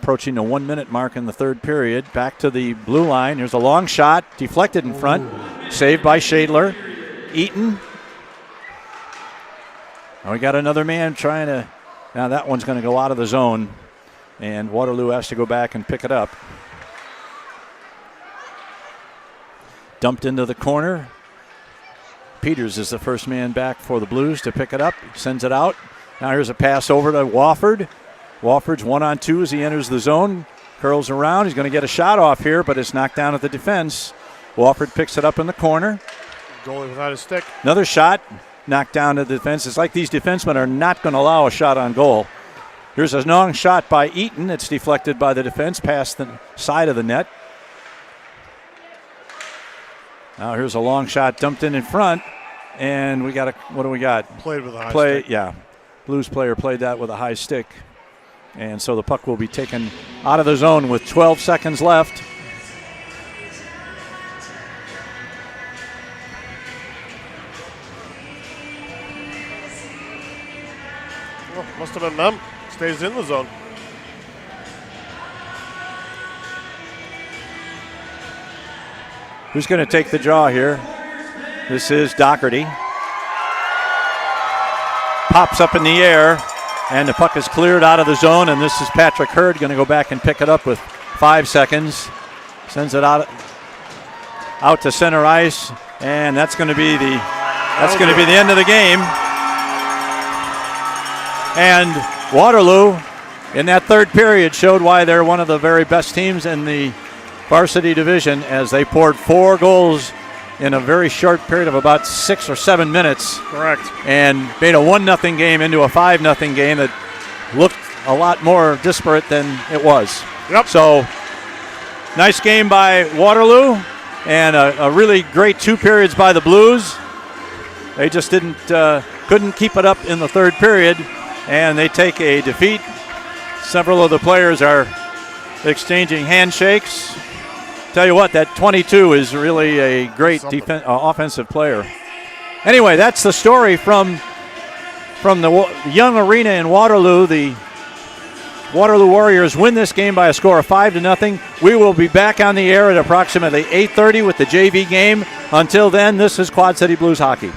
Approaching the 1 minute mark in the third period. Back to the blue line. Here's a long shot, deflected in front. Saved by Shadler. Eaton. Now we got another man trying to. Now that one's going to go out of the zone. And Waterloo has to go back and pick it up. Dumped into the corner. Peters is the first man back for the Blues to pick it up. Sends it out. Now here's a pass over to Wofford. Wofford's 1-on-2 as he enters the zone. Curls around. He's going to get a shot off here, but it's knocked down at the defense. Wofford picks it up in the corner. Goalie without his stick. Another shot knocked down at the defense. It's like these defensemen are not going to allow a shot on goal. Here's a long shot by Eaton. It's deflected by the defense past the side of the net. Now here's a long shot dumped in front. And we got what do we got? Played with a high stick. Yeah. Blues player played that with a high stick. And so the puck will be taken out of the zone with 12 seconds left. Well, must have been them. Stays in the zone. Who's going to take the draw here? This is Doherty. Pops up in the air, and the puck is cleared out of the zone, and this is Patrick Hurd going to go back and pick it up with 5 seconds. Sends it out to center ice, and that's going to be the end of the game. And Waterloo, in that third period, showed why they're one of the very best teams in the varsity division, as they poured 4 goals in a very short period of about 6 or 7 minutes. Correct. And made a 1-0 game into a 5-0 game that looked a lot more disparate than it was. Yep. So, nice game by Waterloo, and a really great 2 periods by the Blues. They just couldn't keep it up in the third period, and they take a defeat. Several of the players are exchanging handshakes. Tell you what, that 22 is really a great offensive player. Anyway, that's the story from the Young Arena in Waterloo. The Waterloo Warriors win this game by a score of 5-0. We will be back on the air at approximately 8:30 with the JV game. Until then, this is Quad City Blues Hockey.